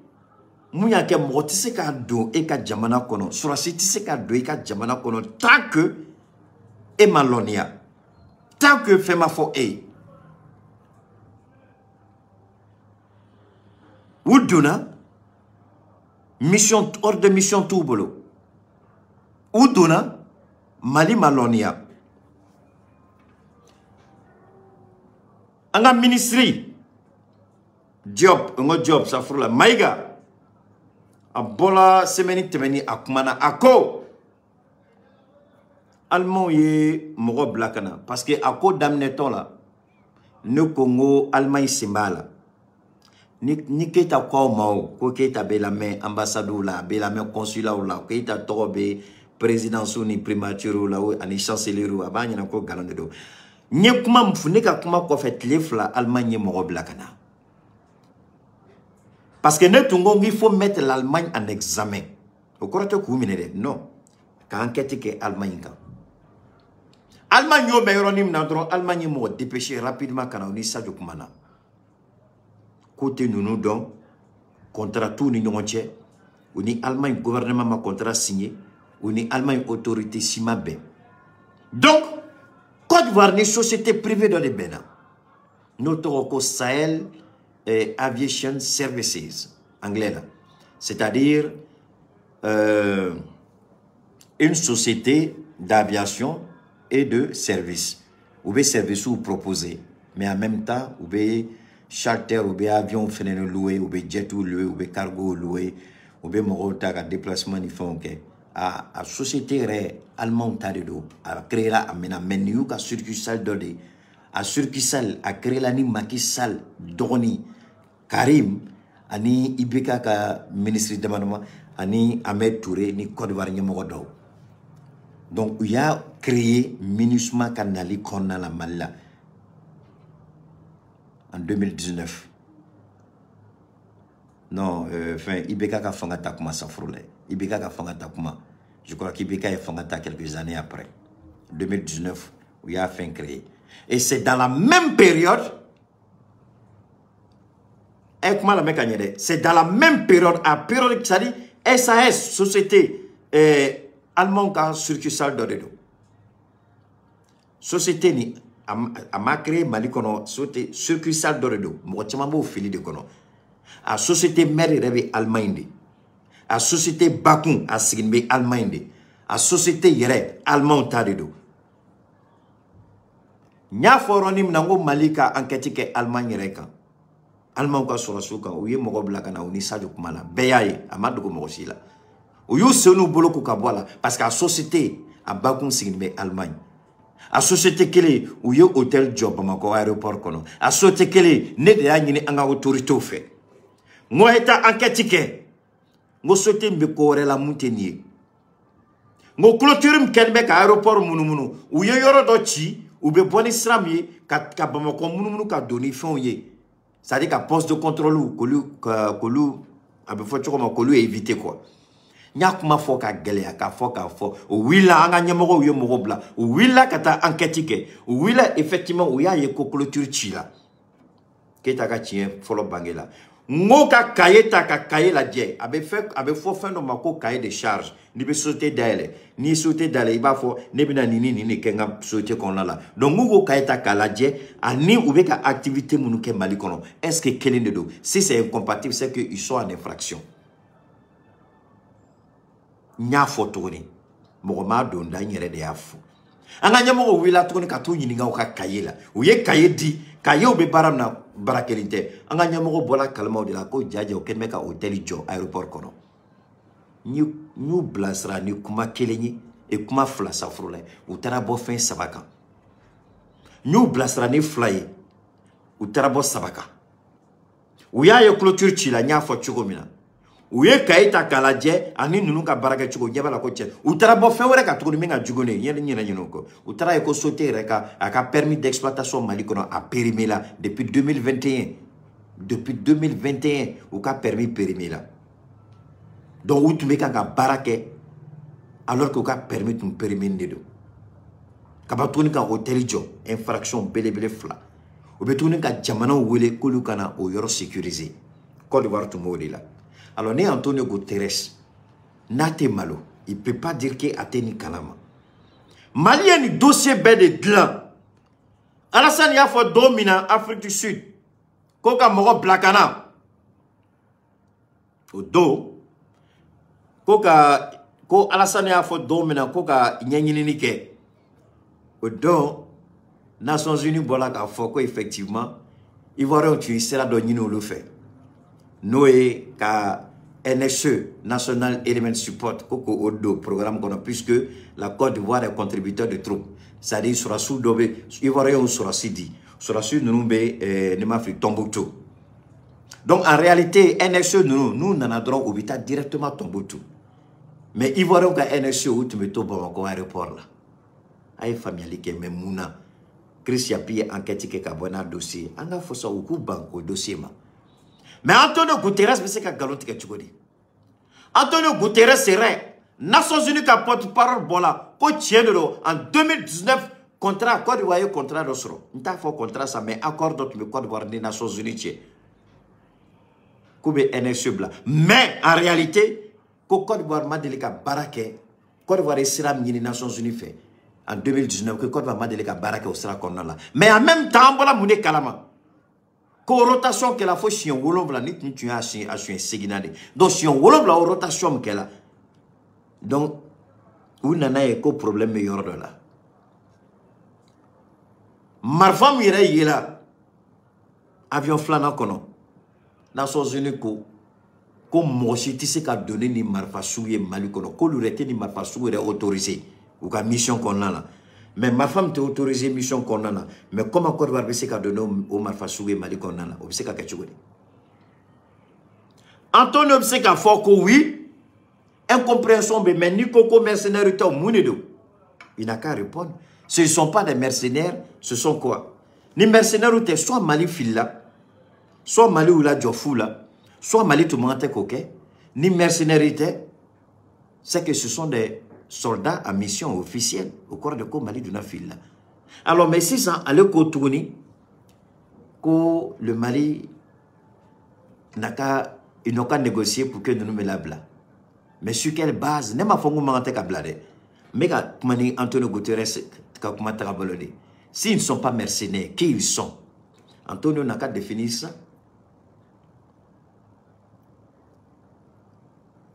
munya ke motise ka do e ka jamana kono surasi tise ka do e ka jamana kono tant que e malonia tant que fema fo e Uduna mission hors de mission tout bolo Uduna Mali malonia Anga ministry job ça fera la maïga a bola semeni temeni akumana ako allemand ye mogo blakana parce que ako damneton la ne Congo Allemagne simbala ni keta kwa mao ko keta be la main ambassadeur la be la main consulat la keta tobe présidence ni primature la ani chancelier abanya na ko galande do nye kuma mfuneka kuma ko fait lefla Allemagne mogo blakana. Parce que il faut mettre l'Allemagne en examen. Vous croyez que vous m'avez dit non. Quand enquête que l'Allemagne. L'Allemagne, l'Allemagne m'a dépêché rapidement quand on est ça de Kumana. Côté nous donc, contrat tout nous entier. On est Allemagne gouvernement m'a contrat signé. On est Allemagne autorité Simabe. Donc, Côte d'Ivoire est une société privée dans les Bénin. Notre Sahel Aviation Services, anglais là. C'est-à-dire une société d'aviation et de services. Vous pouvez service ou proposer, mais en même temps, vous pouvez charter, vous pouvez avion louer, vous pouvez jet ou louer, vous pouvez cargo louer, vous pouvez monter à déplacement ils font que à société allemande à créer là à menu à succursale donné à succursale à créer la ni maquisale doni Karim, ani Ibeka ka ministre de Manoma, ani Ahmed Touré, ni Côte d'Ivoire Nyamogodo. Donc, il y a créé MINUSMA Kanali Kona la Mala en 2019. Non, enfin, Ibeka ka fangata kuma safroule. Ibeka ka fangata kuma. Je crois qu'Ibeka est fangata quelques années après. 2019, où il y a fin créé. Et c'est dans la même période, c'est dans la même période, à période qui dit SAS, société allemande succursale d'Oredo. Société ni a créé Malikono, société succursale d'Oredo. Moi, je m'en fili de kono. A société mère rêve allemande. A société Bakun a Siginbe allemande. A société yere allemande tadedo. Nya foronim nango Malika enquête ke Allemagne reka. Allemand ka sura suka o ye mogo blaka na uni sadio kumala beyaye amadu ko mogo sila. O yo senu bolo ko kabwala parce que a société a Bakun Siginbe Allemagne. A société kele ou yo hôtel job mako aéroport kono. A société kele ne de ya nyini anga autorité fait. Ngo eta enquête ke ngo sote mbe ko la montenier. Ngo clôture mkenbe ka aéroport munumunu ou yo yoro do chi ou be boni sramie ka bamako munumunu ka doni fon ye. Ça dit qu'à poste de contrôle ou kolu abe fo choko kolu éviter quoi. Nyakuma fo ka gelea ka fo willa anga nyamoko yo moko bla willa kata enquête ke willa effectivement ou ya ye ko clôture chi la. Keta ka tien folo bangela. Ngoka kayeta ka kaye la die abe fo fin no mako kaye de charge ni be sauter d'aile ni sauter d'aile il va fo ne bina nini kenga sauter kon la donc ngogo kayeta ka la die ani ou be ka activité munu ke mali kono est-ce que kelinde do si c'est incompatible c'est que ils sont en infraction nya photo ni mo ma do nda nyere de afu anga nyamo wila to ni ka to nyini nga ka kaye la o ye kaye di kaye obe baram na barakelinte anga nyamo bola kalma de la ko jaje o kenmeka hotel jo aéroport kono ñu blasra ni kuma kelenyi e kuma fla safrole u tarabo fin sabaka ñu blasra ni fly u tarabo sabaka u ya ye clôture ci la nya fo chugomina u ye kayita kalaje ani nunu ka baraka chugo nyabala ko che u tarabo fin wore ka tukuni minga jugone yene nyina nyinoko u tara ko sauter reka aka permis d'exploitation malikono a périmé là depuis 2021 ou ka permis périmé là. Donc, où tu mets qu'un baraque alors que tu as permis de périmé de Kabatoni ka hôtel jo infraction belebele fla. Ou betoni ka jamana wele kolukana au yoro sécurisé. Côte d'Ivoire tout modi là. Alors né Antonio Guterres nate malo, il peut pas dire que ateni kanama. Malien ni dossier bed de glan. Alassane ya fo domina Afrique du Sud. Koka moro blakana. Au dos ko Alassane ya fo domina koka nyenyini ke do Nations Unies bola ka fo ko effectivement Ivoirien tu sera do nyino le fait Noé ka NSE National Element Support koko odo programme qu'on a puisque la Côte d'Ivoire est contributeur de troupes ça dit sera sous dobe Ivoirien sera sidi sera sous numbe ne m'Afrique Tombouctou. Donc en réalité NSE nous n'en droit obita directement Tombouctou. Mais Ivoirien ka NSE où tu me to Bamako aéroport là. Ay famille ke memuna Chris Yapi enquête ke ka bona dossier. Anga fosa uku banko dossier ma. Mais Antonio Guterres c'est ka galonte ke chukodi. Antonio Guterres serait Nations Unies ka porte-parole bola ko tiendelo en 2019 contrat Côte d'Ivoire contrat d'osro. Nta fo contrat ça mais accord d'autre me Côte d'Ivoire des Nations Unies. Koube NSE bla. Mais en réalité Côte d'Ivoire m'a délicat baraké. Côte d'Ivoire sera mis Nations Unies fait en 2019 que Côte d'Ivoire m'a délicat baraké au sera qu'on là. Mais en même temps voilà mouné kalama. Ko rotation que la fois si on wolobla ni tu as un signalé. Donc si on wolobla rotation que là. Donc où nana ko problème meilleur de là. Marfam ire là. Avion flana kono. Nations Unies ko moshi tise ka donner ni marfasou ye mali kono ko lurete ni marfasou est autorisé ou ka mission qu'on a là mais ma femme te autorisé mission qu'on a là mais comment Côte d'Ivoire se ka donner au marfasou ye mali kono là o se ka kachugodi Antonio se ka foko oui incompréhension mais ni koko mercenaire to munido Il n'a qu'à répondre. Ce ne sont pas des mercenaires, ce sont quoi? Les mercenaires où tu soit Mali Fila, soit Mali ou la Djofula, soit Mali Toumante Koke, ni mercenaires, c'est que ce sont des soldats à mission officielle au corps de quoi Mali Duna Fila. Alors, mais si ça allait contourner, que le Mali n'a qu'à négocier pour que nous nous mettions là. Mais sur quelle base? N'est pas fongu mangante kablade. Mais quand Antonio Guterres s'ils ne sont pas mercenaires, qui ils sont? Antonio n'a qu'à définir ça.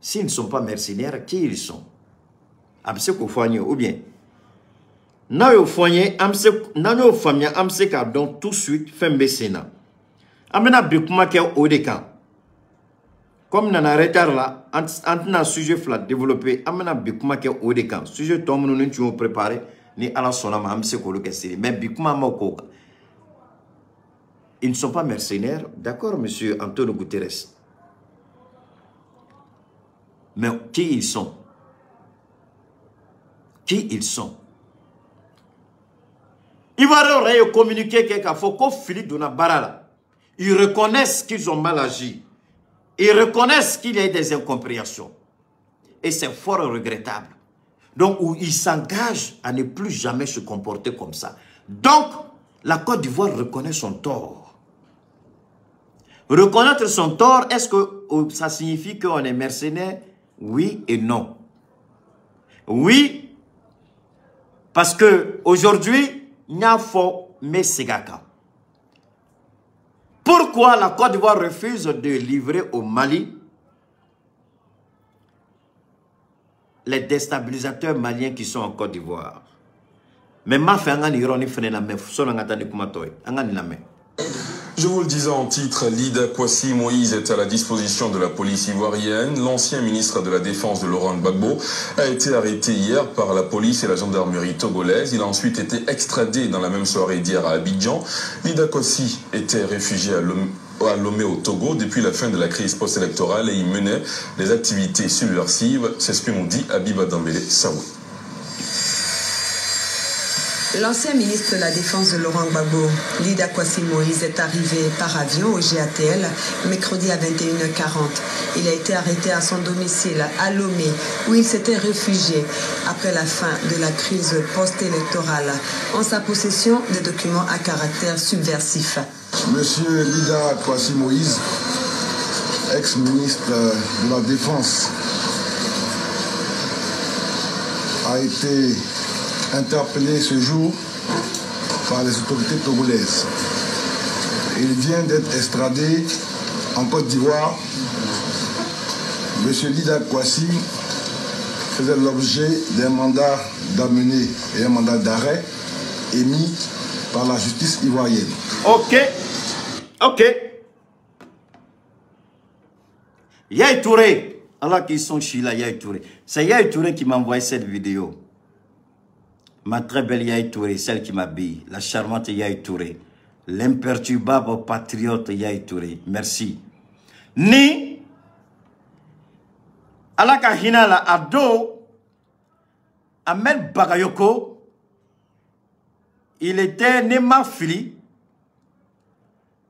S'ils ne sont pas mercenaires, qui ils sont? Amse ko foigné ou bien? Na yo foigné, amse na yo famille amse ka donc tout de suite fembe sena. Amena bikuma ke odekan. Comme nous avons un retard là, on a un sujet flat développé, on a un bikuma qui est au décan. Sujet tom nous nous préparé, ni à la sonama, on sait quoi le série. Mais bikuma moko, ils ne sont pas mercenaires, d'accord, monsieur Antonio Guterres. Mais qui ils sont? Qui ils sont? Ils vont communiquer quelque chose, qu'on Philippe de la barala. Ils reconnaissent qu'ils ont mal agi. Ils reconnaissent qu'il y a des incompréhensions. Et c'est fort regrettable. Donc, ils s'engagent à ne plus jamais se comporter comme ça. Donc, la Côte d'Ivoire reconnaît son tort. Reconnaître son tort, est-ce que ça signifie qu'on est mercenaire? Oui et non. Oui, parce que aujourd'hui, il y a fort Messigaka. Pourquoi la Côte d'Ivoire refuse de livrer au Mali les déstabilisateurs maliens qui sont en Côte d'Ivoire? Mais ma fait un ironi fenena me sona ngatani kumatoy angani la main. Je vous le disais en titre, Lida Kwasi Moïse est à la disposition de la police ivoirienne. L'ancien ministre de la Défense de Laurent Gbagbo a été arrêté hier par la police et la gendarmerie togolaise. Il a ensuite été extradé dans la même soirée d'hier à Abidjan. Lida Kwasi était réfugié à Lomé au Togo depuis la fin de la crise post-électorale et il menait des activités subversives. C'est ce que nous dit Abiba Dambélé Saoui. L'ancien ministre de la Défense de Laurent Gbagbo, Lida Kwasi Moïse, est arrivé par avion au GATL mercredi à 21h40. Il a été arrêté à son domicile à Lomé, où il s'était réfugié après la fin de la crise post-électorale, en sa possession des documents à caractère subversif. Monsieur Lida Kwasi Moïse, ex-ministre de la Défense, a été interpellé ce jour par les autorités togolaises. Il vient d'être extradé en Côte d'Ivoire. Monsieur Lida Kwasi faisait l'objet d'un mandat d'amener et un mandat d'arrêt émis par la justice ivoirienne. Ok. Yaye Touré, alors qu'ils sont Chila, Yaye Touré. C'est Yaye Touré qui m'a envoyé cette vidéo. Ma très belle Yaye Touré, celle qui m'habille, la charmante Yaye Touré, l'imperturbable patriote Yaye Touré. Merci. Ni Alaka Hinala Ado Ahmed Bagayoko, il était Nema Fili.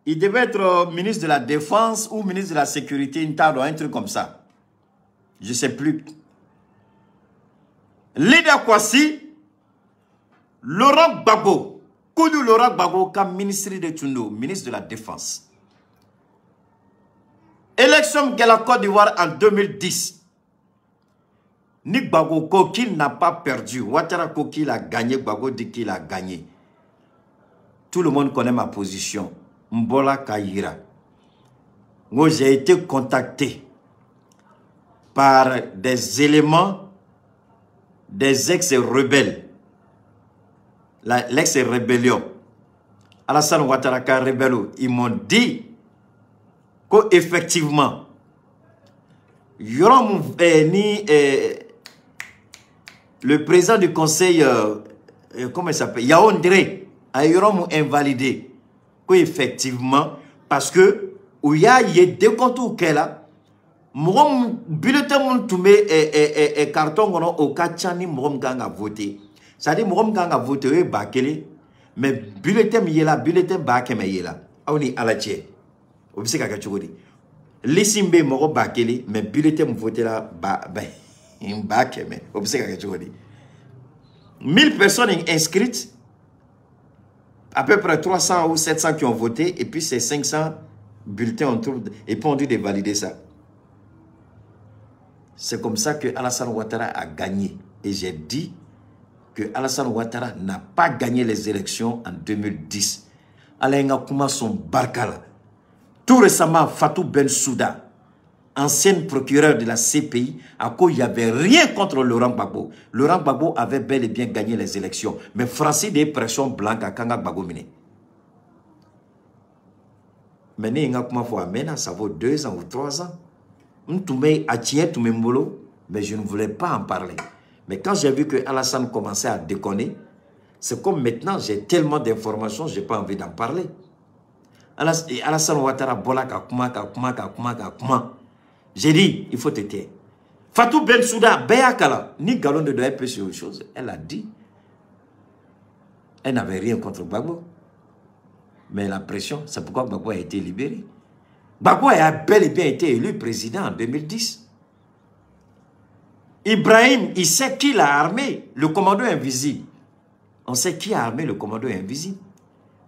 Il devait être ministre de la Défense ou ministre de la Sécurité, un truc comme ça. Je ne sais plus. Lida Kwasi, Laurent Gbagbo, Koudou Laurent Gbagbo, comme ministre de Tundo, ministre de la Défense. Élection de la Côte d'Ivoire en 2010. Ni Gbagbo Kokil n'a pas perdu. Ouattara Kokil a gagné, Gbagbo dit qu'il a gagné. Tout le monde connaît ma position. Mbola Kayira. Moi, j'ai été contacté par des éléments des ex-rebelles. L'ex-rébellion. Alassane Ouattara Rebello, ils m'ont dit qu'effectivement, le président du conseil, comment il s'appelle, Yaoundé, a invalidé. Qu'effectivement, parce que, où il y a des comptes qui là, mon bulletin mon tombé et carton au Kachani mon gang a voté. Ça dit, moi, quand on vote, mais bulletin yela, bulletin bakeme yela. Aoni alache. Obse kaka chogodi. Lisimbe moro bakele, mais bulletin vote là, bakeme. Obse kaka chogodi. 1000 personnes inscrites. À peu près 300 ou 700 qui ont voté, et puis c'est 500 bulletins on trouve, et puis on dit de valider ça. C'est comme ça que Alassane Ouattara a gagné. Et j'ai dit que Alassane Ouattara n'a pas gagné les élections en 2010. Alain Kouma son barkala. Tout récemment, Fatou Bensouda, ancienne procureure de la CPI, à quoi il n'y avait rien contre Laurent Gbagbo. Laurent Gbagbo avait bel et bien gagné les élections. Mais Francis des pressions blanches à Kanga Gbagbo Mine. Mais ça vaut 2 ans ou 3 ans. Mais je ne voulais pas en parler. Mais quand j'ai vu que Alassane commençait à déconner, c'est comme maintenant, j'ai tellement d'informations, je n'ai pas envie d'en parler. Alassane Ouattara, Bolaka, Kuma. J'ai dit, il faut te taire. Fatou Bensouda, Béakala, ni galon de doigt sur autre chose. Elle a dit, elle n'avait rien contre Gbagbo. Mais la pression, c'est pourquoi Gbagbo a été libéré. Gbagbo a bel et bien été élu président en 2010. Ibrahim, il sait qui l'a armé, le commando invisible. On sait qui a armé le commando invisible.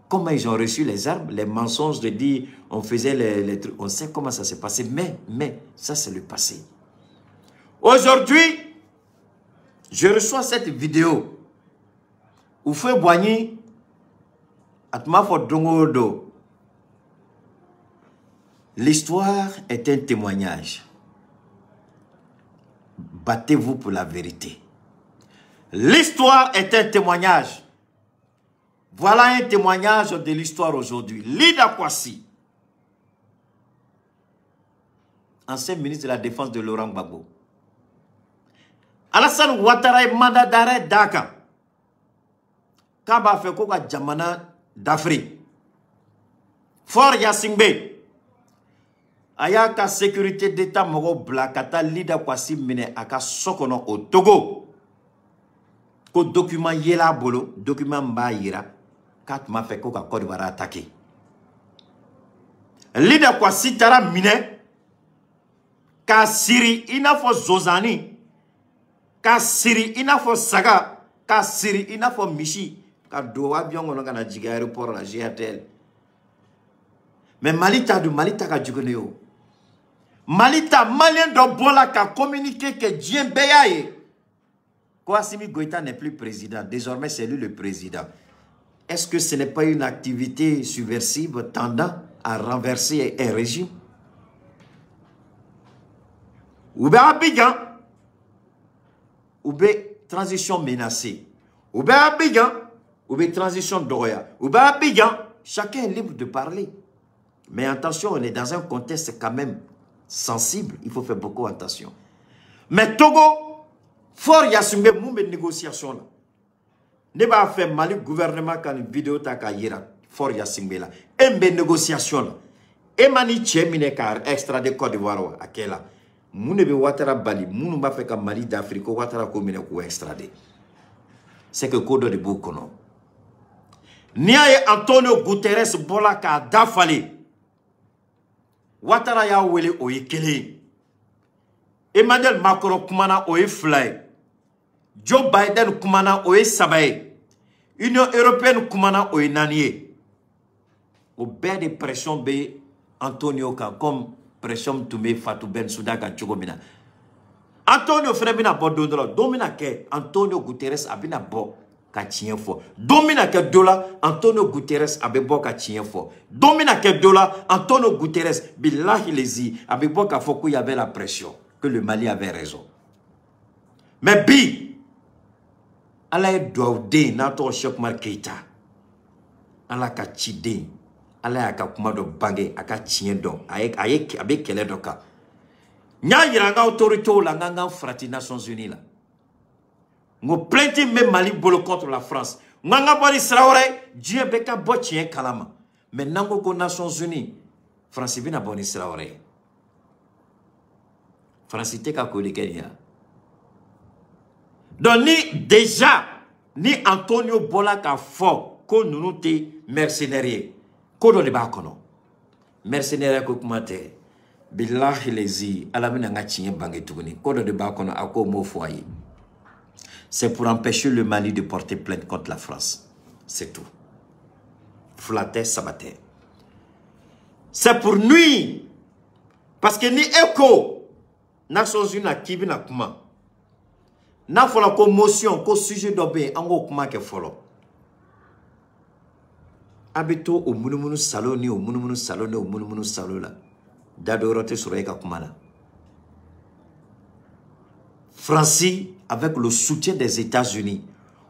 Comment ils ont reçu les armes, les mensonges de dire on faisait les trucs. On sait comment ça s'est passé, mais ça c'est le passé. Aujourd'hui, je reçois cette vidéo où Foué Boigny Atmafo Dongodo. L'histoire est un témoignage. Battez-vous pour la vérité. L'histoire est un témoignage. Voilà un témoignage de l'histoire aujourd'hui. Lida Kwasi, ancien ministre de la Défense de Laurent Gbagbo. Alassane Ouattara est mandat d'arrêt Dakar. Kaba fait quoi Jamana d'Afrique. Fort Yassingbe. Ayaka sécurité d'État moro blakata Lida Kwasi mine aka sokono au Togo. Ko document yela bolo, document mba yira. Kat ma fait quoi Côte d'Ivoire attaqué. Lida Kwasi tara mine. Ka siri inafo Zozani. Ka siri inafo Saga. Ka siri inafo Michi. Ka dowa biongo nga na jiga aéroport la GRTL. Mais Malita ka djugoneo. Malita malien do bola ka communiqué que Dien Beyaye. Kouassimi Goïta n'est plus président. Désormais, c'est lui le président. Est-ce que ce n'est pas une activité subversive tendant à renverser un régime? Ou bien Abidjan, ou bien transition menacée. Ou bien Abidjan, ou bien transition d'Oroya. Ou bien Abidjan, chacun est libre de parler. Mais attention, on est dans un contexte quand même sensible. Il faut faire beaucoup attention. Mais Togo, fort Yassumbe, moumbe négociation là. Ne va faire Mali gouvernement quand une vidéo ta yira fort Yassumbe là. Embe négociation là. Et mani tchemine car extra de Côte d'Ivoire à quelle là. Moune be Ouattara Bali, moune ba fait comme Mali d'Afrique, Ouattara commune ou extradé. C'est que Kodo de Boukono. Niaye Antonio Guterres bola ka dafale. Ouattara ya wele oye kele. Emmanuel Macron kumana oye fly. Joe Biden kumana oye sabaye. Union européenne kumana oye naniye. Au bain de pression be Antonio ka comme pression Toumé Fatou Bensouda ka chogomina. Antonio Frebina Bodondolo. Domina ke Antonio Guterres abina bo ka chien fo. Domina ke dola Antonio Guterres abebo ka chien fo. Domina ke dola Antonio Guterres billahi lezi abebo ka fo qu'il y avait la pression. Que le Mali avait raison. Mais bi Allah doit nato Cheick Oumar Keïta. Allah ka chide. Allah ka kumado bange aka chien don. Aye kele doka. Nya yiranga autorité la nganga frati Nations Unies là. Ngo plainte même Mali bolo contre la France. Nganga boni Traoré, Dieu beka bo chien kalama. Mais nango ko Nations Unies. France bina boni Traoré. France te ka ko le Kenya. Donc ni déjà ni Antonio Bola ka fo ko nunu te mercenaire ko do de ba kono mercenaire ko kumate billahi lezi alamina nga chinye bange tuguni ko do de ba kono ako mo foyer. C'est pour empêcher le Mali de porter plainte contre la France. C'est tout. Flatter, sabater. C'est pour nuire. Parce que ni écho, Nations Unies na kibi na kuma. Na fola ko motion, ko sujet d'obé, ango kuma ke folo. Abito au munumunu saloni, au munumunu saloni, au munumunu salola. Dadorote sureka kumana. Francis, avec le soutien des États-Unis,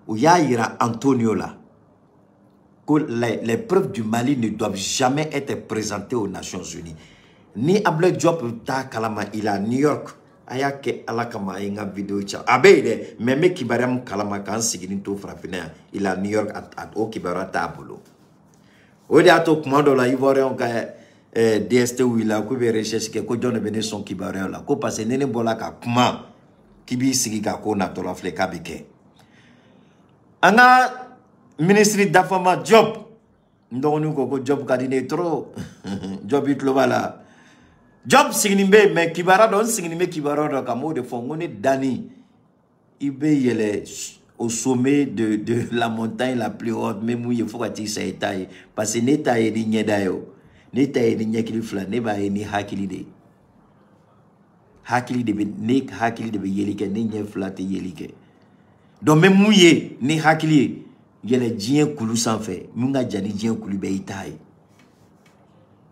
où il y a Antonio là, que les preuves du Mali ne doivent jamais être présentées aux Nations Unies. Ni Abel Diop ta kalama, il est à New York. Ayake alakama inga vidéo cha. Abede, même kibaram kalama kan sigini to frafina. Il est à New York au kibara tabolo. Ode ato commando la ivoirien ka DST où il a couvert recherche que ko donne bene son kibara là. Ko passe nene bola ka kuma. Kibi sigiga ko na tolo fleka bike. Anga ministre d'affaires job. Ndonu ko job kadine trop. Job itlo bala. Job signimbe mais kibara don signimbe kibara do kamo de fongone dani. Ibe yele au sommet de la montagne la plus haute même où il faut que ça étaille parce que neta e ni nyedayo. Neta e ni nyekili fla ne ba e ni hakili de. Hakili de nek hakili de yelike ni nye flate yelike. Donc même mouye ni hakili yele djien kulu sans fait munga jani djien kulu be itaye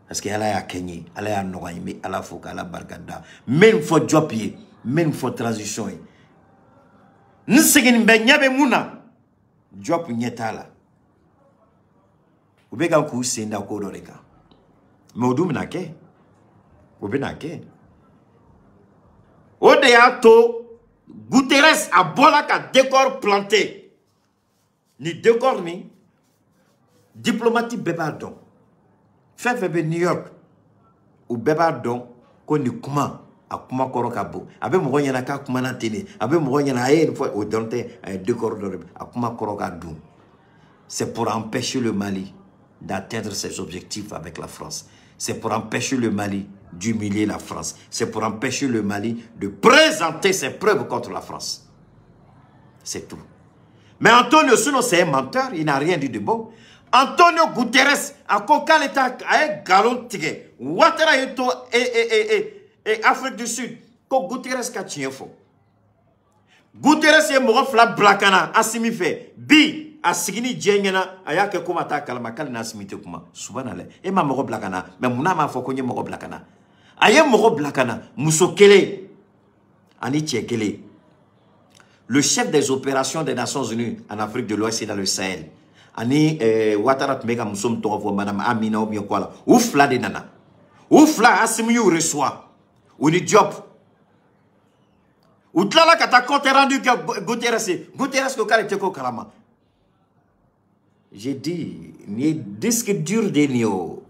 parce que ala ya kenyi ala ya nogayi me ala foka ala barkada même faut job ye même faut transition ye nsegin be nyabe muna job nyetala ubega ku senda ko do reka me odum na ke obena ke ode ya to Guterres a bola ka décor planté. Ni décor ni diplomatique bebardon. Fait New York ou bebardon ko ni kuma a kuma korokabo. Abe mo nyana ka kuma na télé. Abe mo nyana une fois au donté décor de a kuma korokado. C'est pour empêcher le Mali d'atteindre ses objectifs avec la France. C'est pour empêcher le Mali d'humilier la France. C'est pour empêcher le Mali de présenter ses preuves contre la France. C'est tout. Mais Antonio Souno, c'est un menteur. Il n'a rien dit de bon. Antonio Guterres, à Coca l'État, a un galon tigé. Ouattara et Afrique du Sud. Ko Guterres ka tien fo. Guterres est mort fla blakana. Asimi fait. Bi. A sigini djengena ayake kuma ta kalama kal na simite kuma subhanallah e ma moko blakana mais muna ma foko nye moko blakana aye moko blakana musokele ani tchekele le chef des opérations des Nations Unies en Afrique de l'Ouest et dans le Sahel ani Ouattara mega musom to madame Amina ou bien quoi oufla de nana oufla asimi you reçoit ou ni job ou tlala kata compte rendu Guterres ko kale teko kalama. J'ai dit, ni disque dur de nio.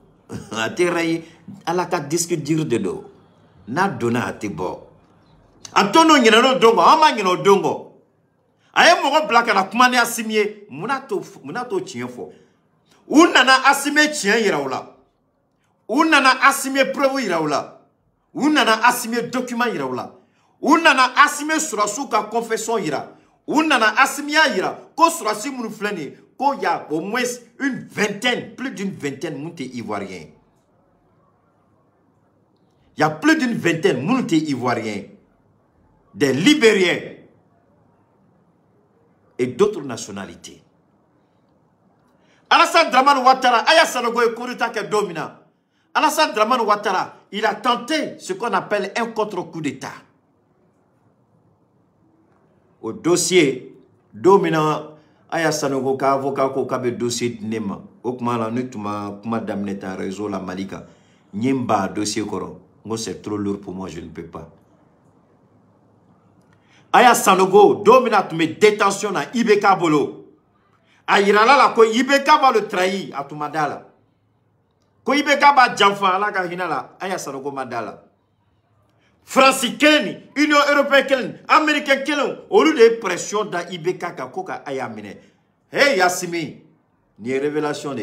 Atterraille à la carte disque dur de l'eau. Na donna à tes bords. Antonio Nino Dongo, Amagino Dongo. Aye moro blaka na kumane asimie. Munato chien fo. Unana asime chien iraola. Unana asime preuve iraola. Unana asime document iraola. Unana asime surasuka confession ira. Unana asimia ira. Ko surasi munu flene. Il y a au moins une vingtaine, plus d'une vingtaine de montés ivoiriens. Il y a plus d'une vingtaine de montés ivoiriens, des Libériens et d'autres nationalités. Alassane Dramane Ouattara, Alassane Dramane Ouattara, il a tenté ce qu'on appelle un contre-coup d'État. Au dossier dominant, aya sanogo ka avocat ko kabe dossier nema okuma la nutuma kuma damneta réseau la malika nyimba dossier koro ngo c'est trop lourd pour moi je ne peux pas aya sanogo dominat me détention na Ibeka Bolo ayirala la ko Ibeka va le trahir atumadala ko Ibeka ba jamfa la ka hinala aya sanogo madala France kelen, Union européenne kelen, Américain kelen, au lieu de pression dans IBK Koka Ayamine. Hey Yassimi, ni révélation de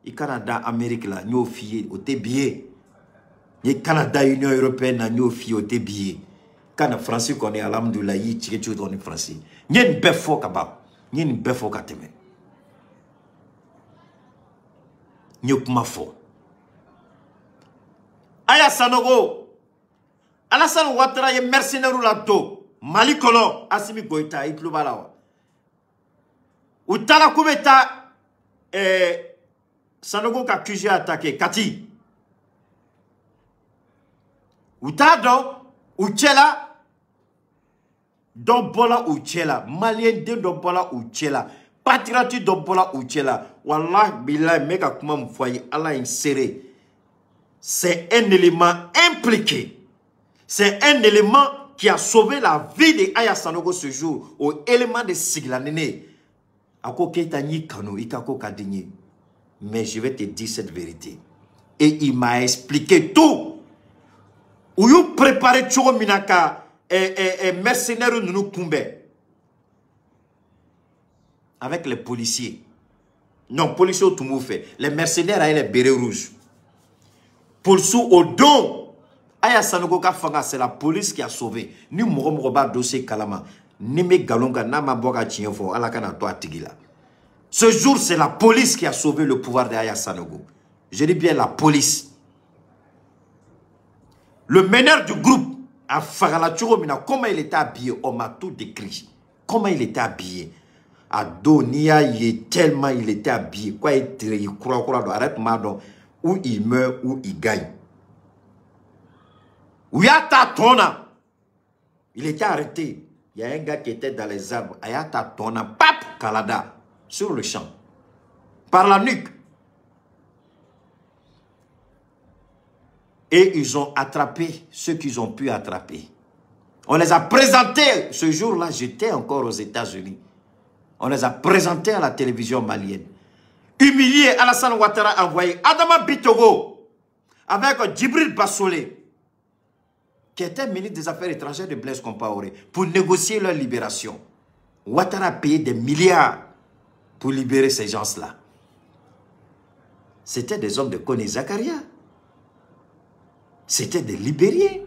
le Canada, Amérique là, nous fier au TBA. Le Canada, Union européenne, nous fier au TBA. Quand le français qu'on est à l'âme de la yi, tu es français. N'y a une belle fois kaba, n'y a une belle fois kateme. N'y a pas fort. Aya Sanogo, Alassane Ouattara est mercenaire ou la do. Mali Kono, Assimi Goïta, Itlubalawa. Ou Tala Koumeta, Sanogo ka QG attaqué, Kati. Ou Tado, ou Tchela, Dombola ou Tchela, Malien de Dombola ou Tchela, Patriote Dombola ou Tchela. Wallah, Billah, mega comment vous voyez, Allah inséré. C'est un élément impliqué. C'est un élément qui a sauvé la vie de Aya Sanogo ce jour. Au élément de Siglanene. Mais je vais te dire cette vérité. Et il m'a expliqué tout. Où you préparez Tchoro Minaka et mercenaires nous Koumbe. Avec les policiers. Non, policiers au tout fait. Les mercenaires avec les bérets rouges. Pour sous au don, Aya Sanogo Kafanga, c'est la police qui a sauvé. Ni Moroba dossier Kalama, ni me Galonga, Nama Boga Tienfo, Alakana Toa Tigila. Ce jour, c'est la police qui a sauvé le pouvoir de Aya Sanogo. Je dis bien la police. Le meneur du groupe, à Fagala Churomina, comment il était habillé, on m'a tout décrit. Comment il était habillé. À Donia, tellement il était habillé. Quoi, il croit, arrête, madon. Ou il meurt, ou il gagne. Où y a ta tona. Il était arrêté. Il y a un gars qui était dans les arbres. Il y a ta tona. Pap, Kalada. Sur le champ. Par la nuque. Et ils ont attrapé ceux qu'ils ont pu attraper. On les a présentés. Ce jour-là, j'étais encore aux États-Unis. On les a présentés à la télévision malienne. Humilié, Alassane Ouattara a envoyé Adama Bitogo avec Djibril Bassolé, qui était ministre des Affaires étrangères de Blaise Compaoré, pour négocier leur libération. Ouattara a payé des milliards pour libérer ces gens-là. C'était des hommes de Koné Zakaria. C'était des Libériens.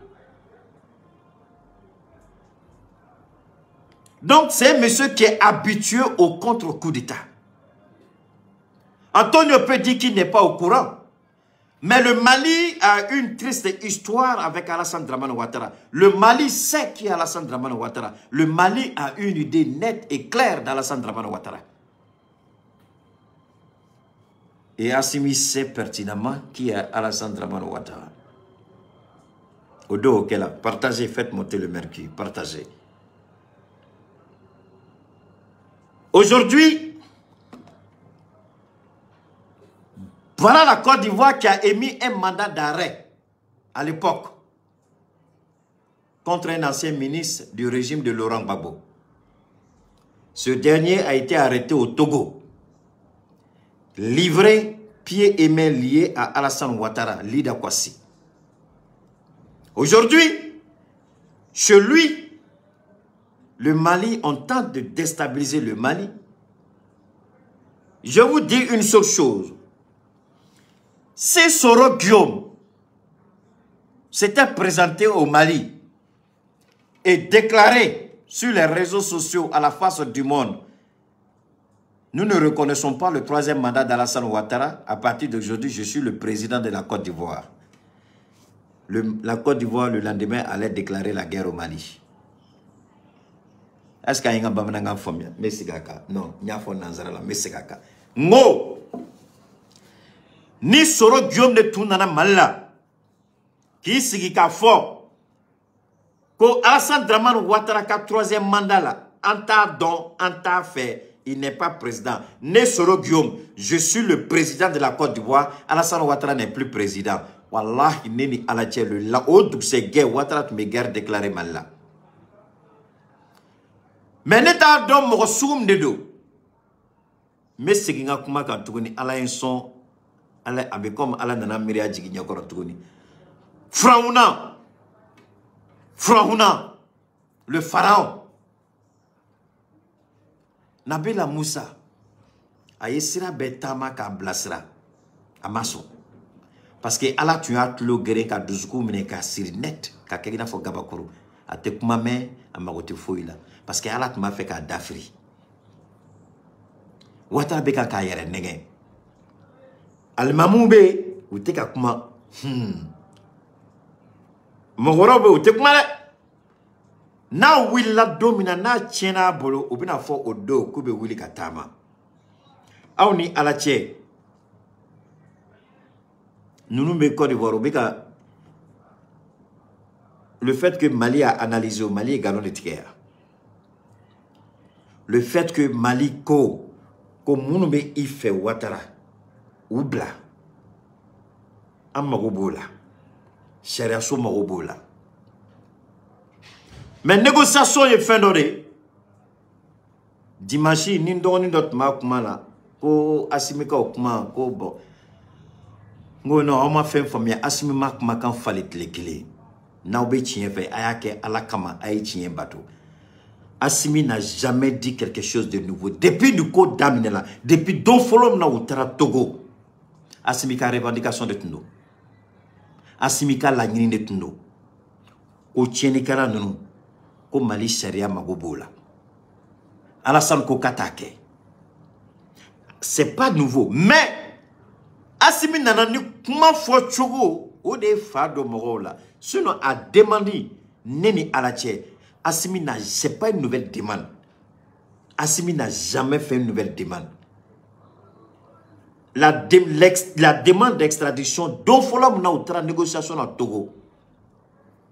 Donc, c'est un monsieur qui est habitué au contre-coup d'État. Antonio peut dire qu'il n'est pas au courant. Mais le Mali a une triste histoire avec Alassane Dramane Ouattara. Le Mali sait qui est Alassane Dramane Ouattara. Le Mali a une idée nette et claire d'Alassane Dramane Ouattara. Et Assimi sait pertinemment qui est Alassane Dramane Ouattara. Odo Okela, partagez, faites monter le mercure, partagez. Aujourd'hui, voilà la Côte d'Ivoire qui a émis un mandat d'arrêt à l'époque contre un ancien ministre du régime de Laurent Gbagbo. Ce dernier a été arrêté au Togo, livré pieds et mains liés à Alassane Ouattara, Lida Kwasi. Aujourd'hui, chez lui, le Mali, on tente de déstabiliser le Mali. Je vous dis une seule chose. Si Soro Guillaume s'était présenté au Mali et déclaré sur les réseaux sociaux à la face du monde, nous ne reconnaissons pas le troisième mandat d'Alassane Ouattara. À partir d'aujourd'hui, je suis le président de la Côte d'Ivoire. La Côte d'Ivoire, le lendemain, allait déclarer la guerre au Mali. Est-ce qu'il y a un bamanga fomia? Non, il y a un nanzara mesigaka. Ngo! Ni Soro Guillaume de Tounana Malla, qui sigika fort, ko Alassane Dramane Ouattara ka troisième mandat là, anta don, anta fait, il n'est pas président. Né Soro Guillaume, je suis le président de la Côte d'Ivoire, Alassane Ouattara n'est plus président. Wallah, il n'est ni alaché le la haute c'est guerre, Ouattara tu me guerre déclaré Malla. Mais n'état d'homme ressoum de dos. Mais c'est qu'il y a kuma quand tu connais ala un son, ala avec comme ala nana miria jiginya kora tu connais. Frauna, Frahuna, le pharaon. Nabila Moussa, Ayesira Betama ka blasra, Amaso. Parce que Allah tu as le gré ka duzku mine ka sirinet, ka kegina fo gabakuru, a te kumame, a magote foila. Parce que Allah tu m'a fait ka dafri. Wata beka ka yere nege. Al mamoube, ou te ka kuma, Mogorobe ou te kuma le. Na willa domina na chena bolo, ou bina fo odo, kube wili katama. Aou ni ala che. Nous nous Côte d'Ivoire, le fait que Mali a analysé au Mali est galon de tiers. Le fait que Mali ko nous be ife Ouattara ou bla amagobola sharia so magobola. Mais négociation est fin d'oré. Dimanche ni ndoni dot ma kumala ko asimika okuma ko bo. Ngo no on m'a fait famille asimi mak makan falit lekele na obe chien fait ayake alakama ay chien bateau. Assimi n'a jamais dit quelque chose de nouveau depuis du code d'Aminela, depuis Don Folom na utara Togo. Assimi ka revendication de tundo, Assimi ka la nyini de tundo o tieni kala nunu ko Mali sharia magobola Alassane ko katake. C'est pas nouveau, mais Assimi nanani kuma fo chogo o de fa do morola. Sinon a demandé neni alache. Assimi n'a c'est pas une nouvelle demande. Assimi n'a jamais fait une nouvelle demande. La demande d'extradition dont Folam na outra négociation à Togo.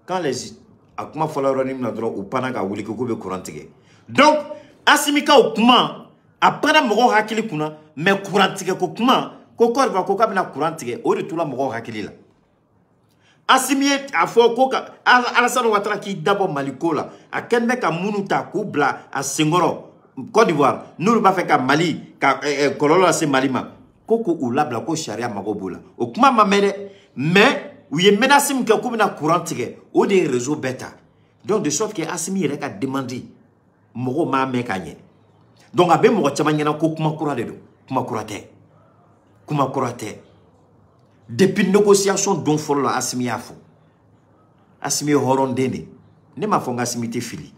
Quand les akuma Folaronim na droit ou panaga wuli ko be courantige. Donc Assimi ka okuma apana mo hakili kuna mais courantige ko kuma ko korba ko kabina courantige o de tula mo hakili la. Assimi a fo ko Alassane Ouattara ki d'abord Malikola a kenme ka munuta ku bla a Senghoro Côte d'Ivoire nous ba fait ka Mali ka kololo se Malima koko ou labla ko sharia magobola o kuma mamere mais ou ye menace ka ko bina courantige o de réseau bêta donc de sorte que Assimi rek a demandé mogo ma me kanye donc abe mogo chamanya na ko kuma kura de do kuma kurate depuis négociation dont faut Assimi a fo Assimi horondene ne ma fonga Assimi te fili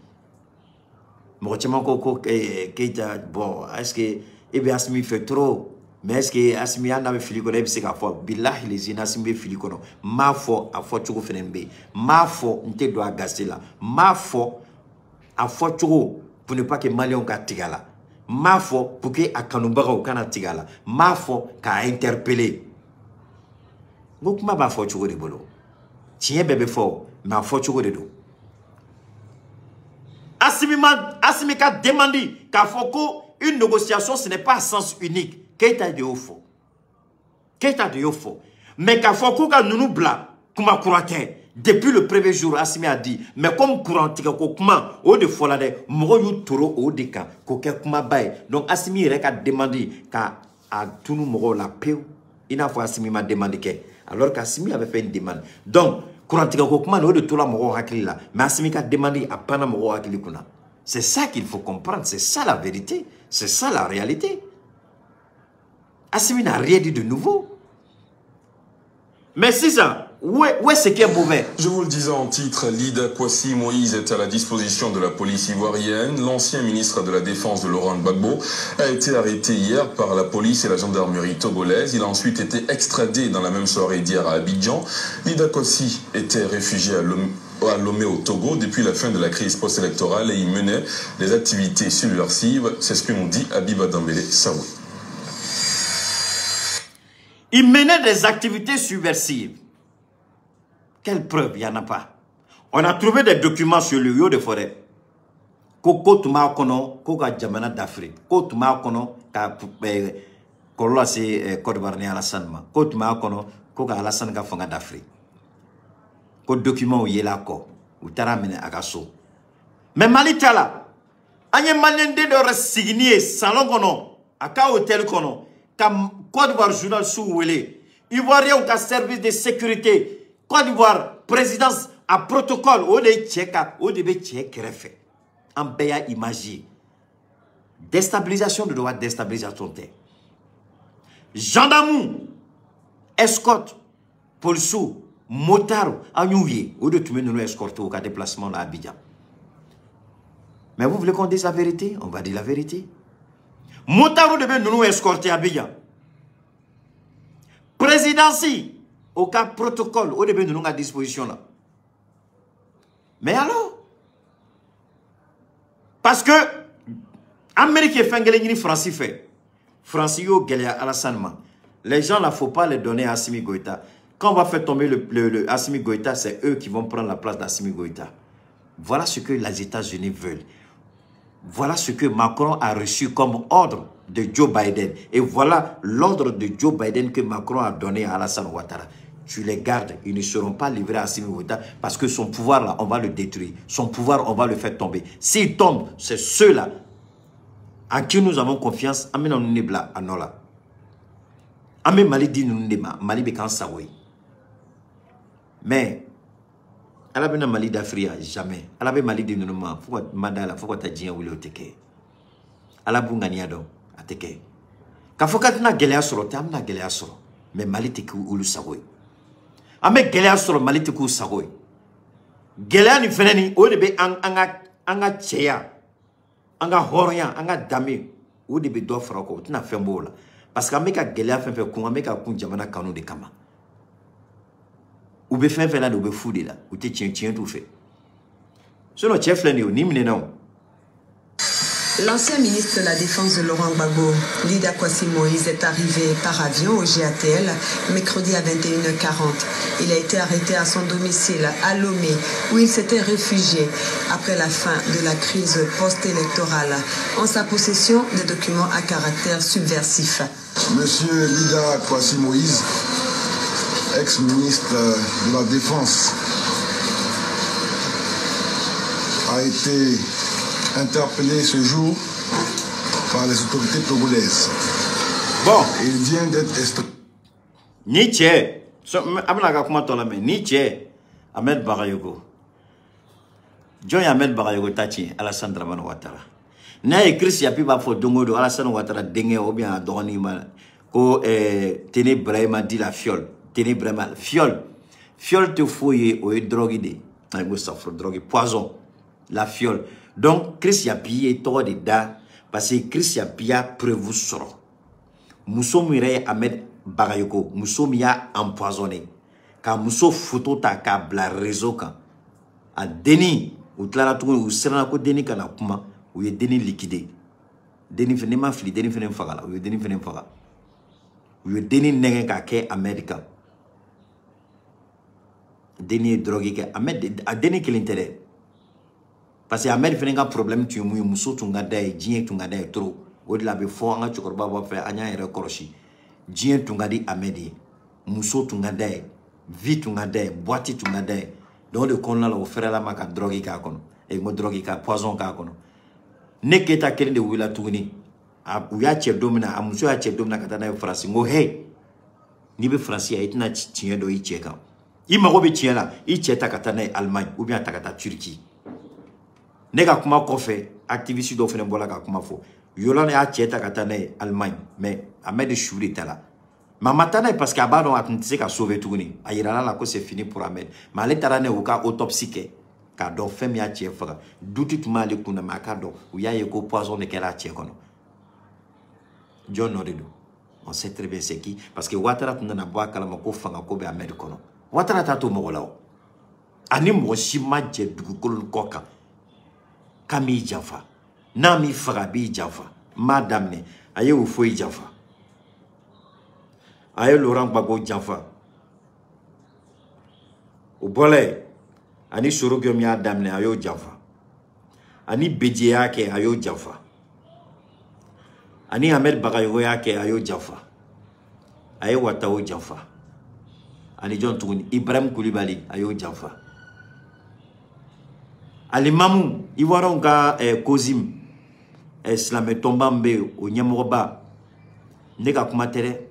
mogo chama ko keita bon est-ce que ebe Assimi fait trop mais est-ce que Assimi a na fili ko ebe se ka fo billahi les Assimi fili ko no ma fo a fo chugo fenembe ma fo nte do agaster la ma fo a fo chugo pour ne pas que Malion ka tigala ma fo pour que akanumbaga o kana tigala ma fo ka interpeller donc ma ba fo chugo de bolo tien bébé fo ma fo chugo de do Assimi ka demandé qu'a fo ko une négociation ce n'est pas à sens unique Keita de ofo mais qu'a fo ko ka nunu bla kuma kurate depuis le premier jour Assimi a dit mais comme courant tika ko kuma o de fola de mo yu toro o de ka ko ke kuma bay donc Assimi rek a demandé ka a tunu mo la peu ina fo Assimi m'a demandé que alors qu'Assimi avait fait une demande donc courant tika ko kuma o de tola mo hakili la mais Assimi a demandé à pana mo hakili kuna c'est ça qu'il faut comprendre c'est ça la vérité c'est ça la réalité Assimi n'a rien dit de nouveau mais c'est ça. Où est ce qui est mauvais? Je vous le disais en titre, Lida Kwasi Moïse est à la disposition de la police ivoirienne. L'ancien ministre de la Défense de Laurent Gbagbo a été arrêté hier par la police et la gendarmerie togolaise. Il a ensuite été extradé dans la même soirée d'hier à Abidjan. Lida Kwasi était réfugié à Lomé au Togo depuis la fin de la crise post-électorale et il menait des activités subversives. C'est ce que nous dit Abiba Dambélé Saoui. Il menait des activités subversives. Quelle preuve? Il n'y en a pas. On a trouvé des documents sur le Rio de Forêt. Koko tuma kono, koka jamana d'Afrique. Koko tuma kono, ka kolola se Côte d'Ivoire Alassane ma. Koko tuma kono, koka Alassane ka fanga d'Afrique. Ko document ou yela ko, ou tara mene akaso. Mais Mali tala, anye malende de resigner salon kono, aka hôtel kono. Comme Côte d'Ivoire journal sous Wele, Ivoirien ou service de sécurité, Côte d'Ivoire présidence a protocole o de cheka o de be che kerefe en beya imagi déstabilisation de droit déstabilisation te gendarme escorte police motard anyouye o de tumer nous escorter au cas déplacement à Abidjan. Mais vous voulez qu'on dise la vérité? On va dire la vérité. Motard de nous escorter à Abidjan. Présidence au cas protocole au début de nous à disposition là. Mais alors, parce que Amérique est fait France fait. France yo Galia Alassane. Les gens là, faut pas les donner à Assimi Goïta. Quand on va faire tomber le Assimi Goïta, c'est eux qui vont prendre la place d'Assimi Goïta. Voilà ce que les États-Unis veulent. Voilà ce que Macron a reçu comme ordre de Joe Biden. Et voilà l'ordre de Joe Biden que Macron a donné à Alassane Ouattara. Tu les gardes, ils ne seront pas livrés à Assimi Goïta parce que son pouvoir là, on va le détruire. Son pouvoir, on va le faire tomber. S'il tombe, c'est ceux-là en qui nous avons confiance. Amen on n'est bla anola. Amen Mali dit nous n'est Mali bekan saoui. Mais ala bena Mali d'Afrique jamais. Ala be Mali dit nous ma faut mandala faut ta djien wuli oteke. Ala bungania do ateke. Ka fokat na gelea soro tam na gelea soro. Mais Mali te ku ulu saoui. Ame gelea soro Mali te ku saoui. Gelea ni feneni o de be anga cheya. Anga horoya, anga dame, ou de be do frako, tina fembola. Parce que meka gelea fenfe kunga meka kun jamana kanu de kama. Ou be fenfe la de ou be foudi la, ou te tien tout fait. Selon chef l'année ni mine non. L'ancien ministre de la Défense de Laurent Gbagbo, Lida Kwasi Moïse, est arrivé par avion au GATL mercredi à 21h40. Il a été arrêté à son domicile à Lomé, où il s'était réfugié après la fin de la crise post-électorale, en sa possession de documents à caractère subversif. Monsieur Lida Kwasi Moïse, ex-ministre de la Défense, a été interpellé ce jour par les autorités togolaises. Bon. Il vient d'être extrait. Nietzsche, Nietzsche, Ahmed Barayogo. John Ahmed Barayogo Tachi, Alassane Dramane Ouattara. Na écrit si api ba fo dongo do Alassane Ouattara denge ou bien adoni ma ko tene Brahima dit la fiole. Tene Brahima fiole. Fiole te fouille ou drogue de. Ay go safro drogue poison. La fiole. Donc, Christ Yapi est tort de da, parce que Christ Yapi a prévu sort. Mousso Mire Ahmed Bagayoko, Mousso Mia empoisonné. Quand Mousso photo ta kabla réseau quand. A Deni, ou Tlara Tour, ou Seranako Deni Kanakuma, ou est Deni liquidé. Deni Fenema Fli, Deni Fenem Fagala, ou est Deni Fenem Faga. Ou est Deni Nengake Américain. Deni drogué, Ahmed, a Deni qui l'intérêt. Parce que Ahmed fait un problème, tu es moussou, tu as des djinn, tu as des trop. Au-delà de fois, tu as fait un recroché. Djinn, tu as dit Ahmed, moussou, tu as des vie, tu as des boîte, tu as des. Donc, le colonel a offert la marque drogue, et moi, drogue, poison, ne que ta kende de wila tourni. Ou ya chef domina, a moussou a chef domina, katana français. Ngo hey, ni be français, a été na tien do i tcheka. Il m'a robé tien là, il tcheta katana Allemagne, ou bien takata Turquie. Nega kuma kofe activiste do fene bola ka kuma fo yolane a cheta katane Allemagne mais Ahmed Chouri tala mamatana parce que abado atntise ka sauver tourni ayira la ko c'est fini pour Ahmed mais ale tarane o ka autopsie ke ka do femi a chefa duti tuma le kuna makado ou ya yeko poison de kela che kono John Oredo on sait très bien c'est qui parce que Ouattara tuna boa kala mako fanga ko be Ahmed kono Ouattara tato mo golao ani mo shima je dugukol koka Kami Jafa, Nami Farabi Jafa, Madame, aye ou foi Jafa, aye Laurent Gbagbo Jafa, ou bolé, ani Sorogomia Damne ayo Jafa, ani Bedjeyake ayo Jafa, ani Ahmed Bagayoyake ayo Jafa, aye Watao Jafa, ani John Touni, Ibrahim Koulibaly ayo Jafa. Ali Mamou, Ivoiron ka Kozim, Slame Tombambe, ou Nyamoroba, Nega Kumatere,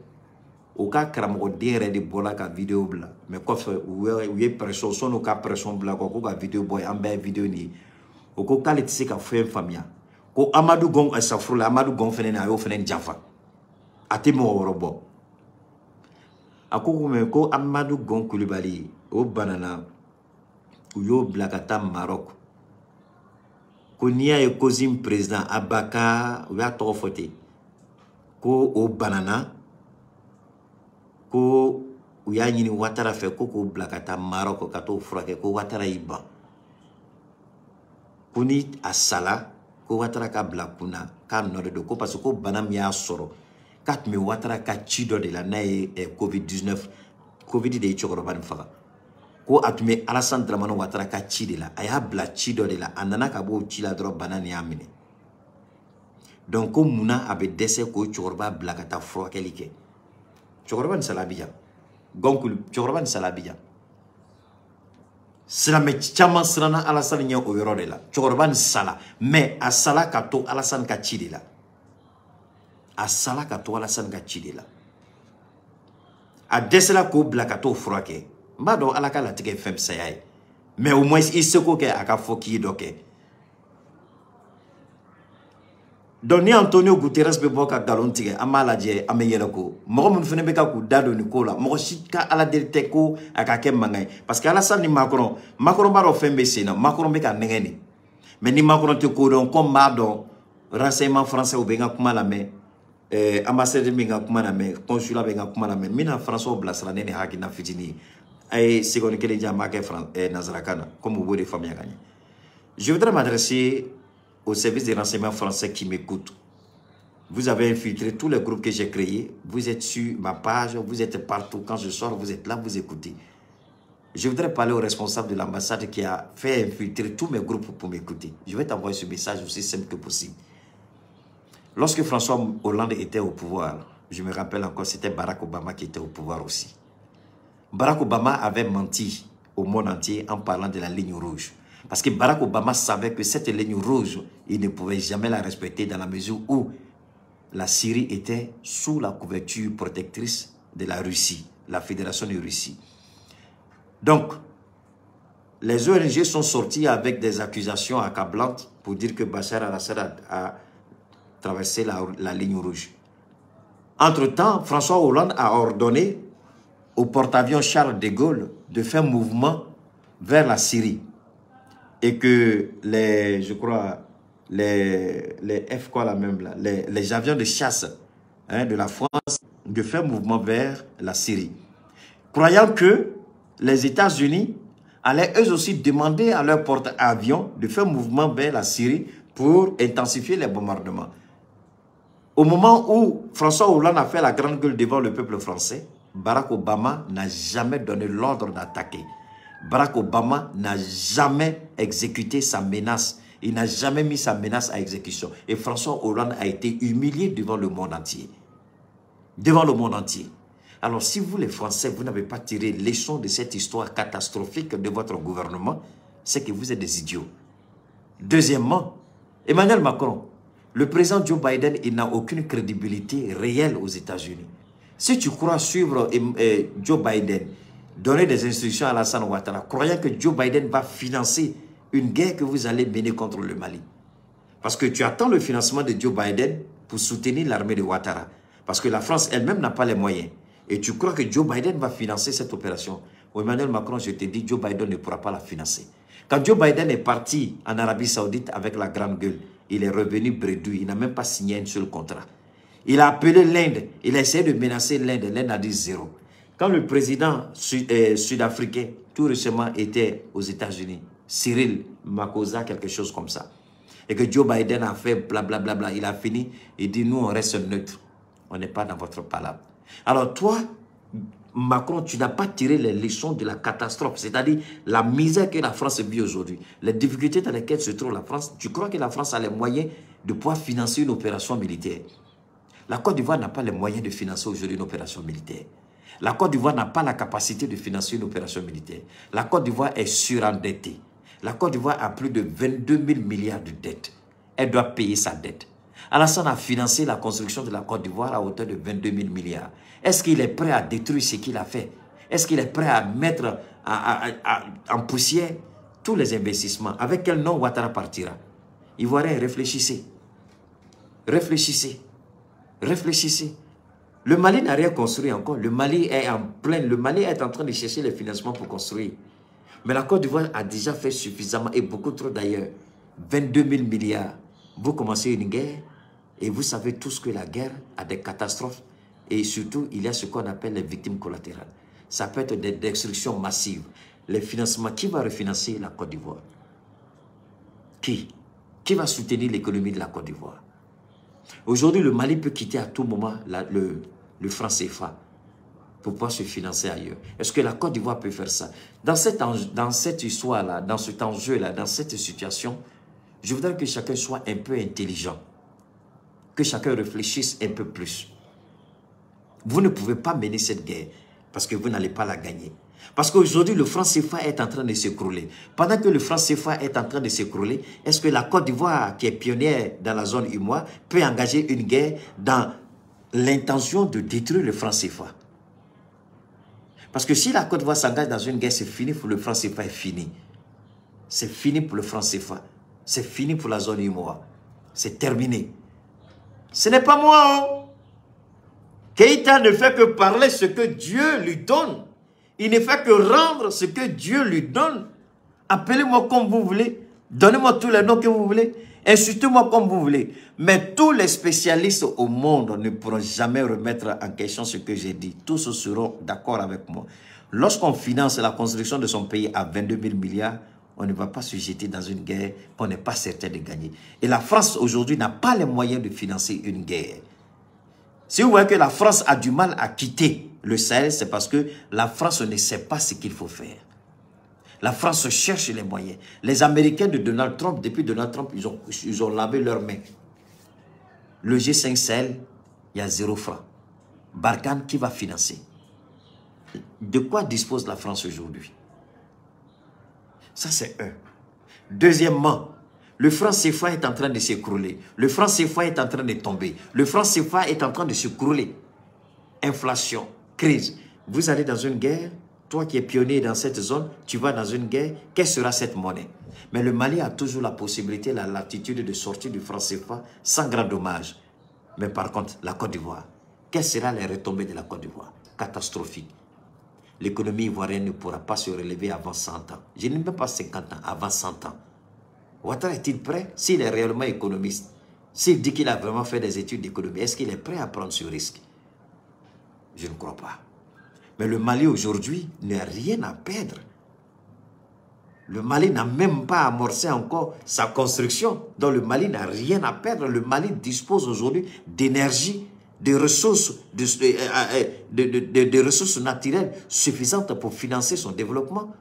au cas karamɔgɔ den yɛrɛ de bɔra ka vidéo bila mais kɔfɛ u ye pression sɔn'u ka pression bila kɔ ka vidéo bɔ an bɛɛ ye vidéo nin ye o ko k'ale tɛ se ka fɛn faamuya ko Amadou Gon safurula Amadou Gon fɛnɛ a y'o fɛnɛ janfa a tɛ mɔgɔ wɛrɛ bɔ a ko mais ko Amadou Gon Coulibaly o banana u y'o bila ka taa Maroc ko n'i y'a ye cosine président Abaka u y'a tɔgɔ fɔ ten ko o banana ko u y'a ɲini Ouattara fɛ ko k'o bila ka taa Maroc ka t'o furakɛ ko Ouattara y'i ban ko ni a sala ko Ouattara ka bila kunna k'a nɔ de don ko parce que ko bana min y'a sɔrɔ k'a tun bɛ Ouattara ka ci dɔ de la n'a ye Covid-19 Covid de ye cɛkɔrɔba nin faga ko a tun bɛ Alassane Dramane Ouattara ka ci de la a y'a bila ci dɔ de la a nana ka bɔ o ci la dɔrɔn bana nin y'a minɛ donc ko munna a bɛ dɛsɛ k'o cɛkɔrɔba bila ka taa furakɛli kɛ cɛkɔrɔba nin sala Abidjan cɛkɔrɔba nin sala Abidjan silamɛ caman siranna Alassane ɲɛ o yɔrɔ de la cɛkɔrɔba nin sala mais a sala ka to Alassane ka ci de la a sala ka to Alassane ka ci de la a dɛsɛla k'o bila ka t'o furakɛ n b'a dɔn Ala ka latigɛ ye fɛn fisaya ye mais au moins i seko kɛ a ka fɔ k'i ye dɔ kɛ donc ni Antonio Guterres bɛ bɔ ka galon tigɛ an b'a lajɛ an bɛ yɛlɛ ko mɔgɔ minnu fana bɛ ka k'u da don nin ko la mɔgɔ si ka Ala deli tɛ ko a ka kɛ mankan ye parce que Alassane ni Macron b'a dɔn fɛn bɛ sen na Macron bɛ ka nɛgɛn de mais ni Macron tɛ ko dɔn comme b'a dɔn renseignement français u bɛ n ka kuma lamɛn ambassadeur bɛ n ka kuma lamɛn consulat bɛ n ka kuma lamɛn n bɛna français bilasira ne ni hakilina fitinin a ye seconde kelen di an b'a kɛ nanzarakan na comme u b'o de faamuya ka ɲɛ je voudrais m'adresser au service des renseignements français qui m'écoutent. Vous avez infiltré tous les groupes que j'ai créés. Vous êtes sur ma page, vous êtes partout. Quand je sors, vous êtes là, vous écoutez. Je voudrais parler au responsable de l'ambassade qui a fait infiltrer tous mes groupes pour m'écouter. Je vais t'envoyer ce message aussi simple que possible. Lorsque François Hollande était au pouvoir, je me rappelle encore, c'était Barack Obama qui était au pouvoir aussi. Barack Obama avait menti au monde entier en parlant de la ligne rouge. Parce que Barack Obama savait que cette ligne rouge, il ne pouvait jamais la respecter dans la mesure où la Syrie était sous la couverture protectrice de la Russie, la Fédération de Russie. Donc, les ONG sont sortis avec des accusations accablantes pour dire que Bachar al-Assad a traversé la ligne rouge. Entre-temps, François Hollande a ordonné au porte-avions Charles de Gaulle de faire mouvement vers la Syrie. Et que les avions de chasse de la France de faire mouvement vers la Syrie. Croyant que les États-Unis allaient eux aussi demander à leur porte-avions de faire mouvement vers la Syrie pour intensifier les bombardements. Au moment où François Hollande a fait la grande gueule devant le peuple français, Barack Obama n'a jamais donné l'ordre d'attaquer. Barack Obama n'a jamais exécuté sa menace. Il n'a jamais mis sa menace à exécution. Et François Hollande a été humilié devant le monde entier. Devant le monde entier. Alors, si vous, les Français, vous n'avez pas tiré leçon de cette histoire catastrophique de votre gouvernement, c'est que vous êtes des idiots. Deuxièmement, Emmanuel Macron, le président Joe Biden, il n'a aucune crédibilité réelle aux États-Unis. Si tu crois suivre Joe Biden, donner des instructions à Alassane Ouattara, croyant que Joe Biden va financer une guerre que vous allez mener contre le Mali. Parce que tu attends le financement de Joe Biden pour soutenir l'armée de Ouattara. Parce que la France elle-même n'a pas les moyens. Et tu crois que Joe Biden va financer cette opération. Emmanuel Macron, je te dis, Joe Biden ne pourra pas la financer. Quand Joe Biden est parti en Arabie Saoudite avec la grande gueule, il est revenu bredouille, il n'a même pas signé un seul contrat. Il a appelé l'Inde, il a essayé de menacer l'Inde, l'Inde a dit zéro. Quand le président sud-africain, tout récemment, était aux États-Unis, Cyril Makosa, quelque chose comme ça, et que Joe Biden a fait blablabla, il a fini, il dit, nous, on reste neutre. On n'est pas dans votre palabre. Alors toi, Macron, tu n'as pas tiré les leçons de la catastrophe, c'est-à-dire la misère que la France vit aujourd'hui, les difficultés dans lesquelles se trouve la France. Tu crois que la France a les moyens de pouvoir financer une opération militaire? La Côte d'Ivoire n'a pas les moyens de financer aujourd'hui une opération militaire. La Côte d'Ivoire n'a pas la capacité de financer une opération militaire. La Côte d'Ivoire est surendettée. La Côte d'Ivoire a plus de 22 000 milliards de dettes. Elle doit payer sa dette. Alassane a financé la construction de la Côte d'Ivoire à hauteur de 22 000 milliards. Est-ce qu'il est prêt à détruire ce qu'il a fait? Est-ce qu'il est prêt à mettre en poussière tous les investissements? Avec quel nom Ouattara partira? Ivoiriens, réfléchissez. Réfléchissez. Réfléchissez. Le Mali n'a rien construit encore. Le Mali est en train de chercher les financements pour construire. Mais la Côte d'Ivoire a déjà fait suffisamment et beaucoup trop d'ailleurs. 22 000 milliards. Vous commencez une guerre et vous savez tous que la guerre a des catastrophes et surtout il y a ce qu'on appelle les victimes collatérales. Ça peut être des destructions massives. Les financements, qui va refinancer la Côte d'Ivoire? Qui va soutenir l'économie de la Côte d'Ivoire? Aujourd'hui, le Mali peut quitter à tout moment le franc CFA pour pouvoir se financer ailleurs. Est-ce que la Côte d'Ivoire peut faire ça? Dans cette histoire-là, dans cet enjeu-là, dans cette situation, je voudrais que chacun soit un peu intelligent. Que chacun réfléchisse un peu plus. Vous ne pouvez pas mener cette guerre parce que vous n'allez pas la gagner. Parce qu'aujourd'hui, le franc CFA est en train de s'écrouler. Pendant que le franc CFA est en train de s'écrouler, est-ce que la Côte d'Ivoire, qui est pionnière dans la zone UMOA, peut engager une guerre dans l'intention de détruire le franc CFA? Parce que si la Côte d'Ivoire s'engage dans une guerre, c'est fini pour le franc CFA, est fini. C'est fini pour le franc CFA. C'est fini pour la zone UMOA. C'est terminé. Ce n'est pas moi, hein. Keïta ne fait que parler ce que Dieu lui donne. Il ne fait que rendre ce que Dieu lui donne. Appelez-moi comme vous voulez. Donnez-moi tous les noms que vous voulez. Insultez-moi comme vous voulez. Mais tous les spécialistes au monde ne pourront jamais remettre en question ce que j'ai dit. Tous seront d'accord avec moi. Lorsqu'on finance la construction de son pays à 22 000 milliards, on ne va pas se jeter dans une guerre qu'on n'est pas certain de gagner. Et la France aujourd'hui n'a pas les moyens de financer une guerre. Si vous voyez que la France a du mal à quitter le Sahel, c'est parce que la France ne sait pas ce qu'il faut faire. La France cherche les moyens. Les Américains de Donald Trump, depuis Donald Trump, ils ont lavé leurs mains. Le G5 Sahel, il y a 0 franc. Barkhane, qui va financer? De quoi dispose la France aujourd'hui? Ça, c'est un. Deuxièmement, le franc CFA est en train de s'écrouler. Le franc CFA est en train de tomber. Le franc CFA est en train de s'écrouler. Inflation, crise. Vous allez dans une guerre, toi qui es pionnier dans cette zone, tu vas dans une guerre, quelle sera cette monnaie? Mais le Mali a toujours la possibilité, la latitude de sortir du franc CFA sans grand dommage. Mais par contre, la Côte d'Ivoire, quelles seront les retombées de la Côte d'Ivoire? Catastrophique. L'économie ivoirienne ne pourra pas se relever avant 100 ans. Je n'ai même pas 50 ans, avant 100 ans. Ouattara est-il prêt? S'il est réellement économiste, s'il dit qu'il a vraiment fait des études d'économie, est-ce qu'il est prêt à prendre ce risque? Je ne crois pas. Mais le Mali aujourd'hui n'a rien à perdre. Le Mali n'a même pas amorcé encore sa construction. Donc le Mali n'a rien à perdre. Le Mali dispose aujourd'hui d'énergie, de ressources, de ressources naturelles suffisantes pour financer son développement.